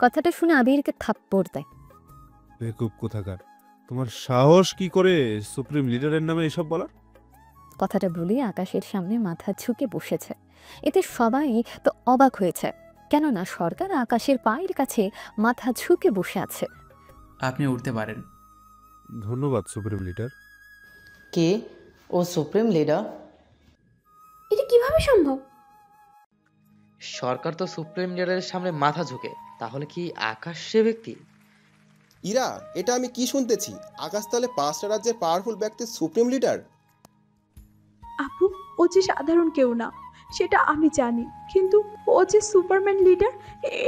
কথাটা শুনে আবিরকে থাপ্পড় দেয়। বেকুব কোথাকার, তোমার সাহস কি করে সুপ্রিম লিডারের নামে এসব বলার? কথাটা বলে আকাশের সামনে মাথা ঝুঁকে বসেছে। এতে সবাই তো অবাক হয়েছে, কেননা সরকার আকাশের পায়ের কাছে মাথা ঝুঁকে বসে আছে। আপনি উঠতে পারেন। ধন্যবাদ সুপ্রিম লিডার। কে ও সুপ্রিম লিডার? এটা কিভাবে সম্ভব? সরকার তো সুপ্রিম লিডারের সামনে মাথা ঝুঁকে, তাহলে কি আকাশ সে ব্যক্তি? ইরা, এটা আমি কি শুনতেছি? আকাশ তাহলে 5টা রাজ্যের পাওয়ারফুল ব্যক্তির সুপ্রিম লিডার? আপু, ও যে সাধারণ কেউ না সেটা আমি জানি, কিন্তু ও যে সুপারম্যান লিডার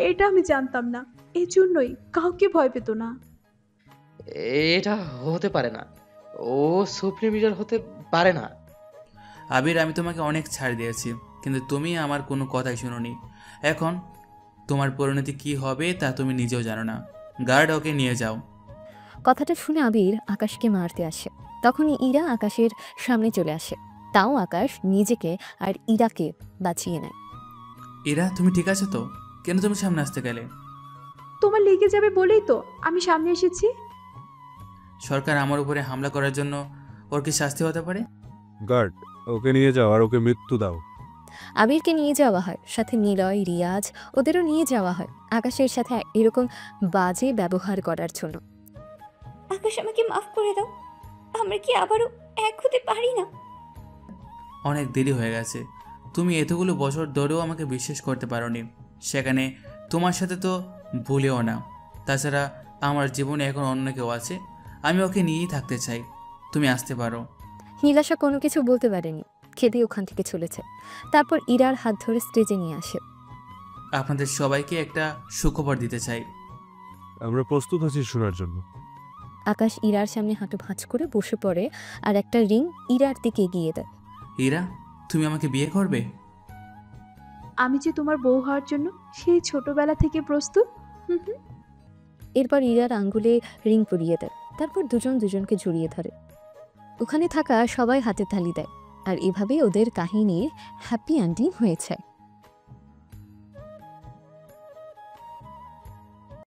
এটা আমি জানতাম না। এই জন্যই কাউকে ভয় পেত না। এটা হতে পারে না, ও সুপ্রিম লিডার হতে পারে না। আবির, আমি তোমাকে অনেক ছাড় দিয়েছি, কিন্তু তুমি আমার কোনো কথাই শুনোনি। এখন তোমার পরিণতি কি হবে তা তুমি নিজেও জানো না। গার্ড, ওকে নিয়ে যাও। কথাটা শুনে আবির আকাশকে মারতে আসে, তখনই ইরা আকাশের সামনে চলে আসে। তাও আকাশ নিজেকে আর ইরাকে বাঁচিয়ে নেয়। ইরা, তুমি ঠিক আছো তো? কেন তুমি সামনে আসতে গেলে? তোমার লেগে যাবে বলেই তো আমি সামনে এসেছি। সরকার আমার উপরে হামলা করার জন্য ওর কি শাস্তি হতে পারে? গার্ড, ওকে নিয়ে যাও আর ওকে মৃত্যু দাও। আবিরকে নিয়ে যাওয়া হয়, সাথে নিলয়, রিয়াজ ওদেরও নিয়ে যাওয়া হয় আকাশের সাথে এরকম বাজে ব্যবহার করার জন্য। আকাশ, আমাকে মাফ করে দাও। আমরা কি আবারও এক হতে পারি না? অনেক দেরি হয়ে গেছে। তুমি এতগুলো বছর ধরেও আমাকে বিশ্বাস করতে পারোনি, সেখানে তোমার সাথে তো ভুলেও না। তাছাড়া আমার জীবনে এখন অন্য কেউ আছে, আমি ওকে নিয়েই থাকতে চাই। তুমি আসতে পারো। নীলাশা কোনো কিছু বলতে পারেনি, খেদে ওখান থেকে চলেছে। তারপর ইরার হাত ধরে স্টেজে নিয়ে আসে। আপনাদের সবাইকে একটা সুখবর দিতে চাই। আমরা প্রস্তুত আছি শোনার জন্য। আকাশ ইরার সামনে হাঁটু ভাঁজ করে বসে পড়ে আর একটা রিং ইরার দিকে এগিয়ে দেয়। ইরা, তুমি আমাকে বিয়ে করবে? আমি যে তোমার বউ হওয়ার জন্য সেই ছোটবেলা থেকে প্রস্তুত। এরপর ইরার আঙ্গুলে রিং পরিয়ে দেয়। তারপর দুজন দুজনকে জড়িয়ে ধরে। ওখানে থাকা সবাই হাতে তালি দেয়, আর এভাবেই ওদের কাহিনীর হ্যাপি এন্ডিং হয়েছে।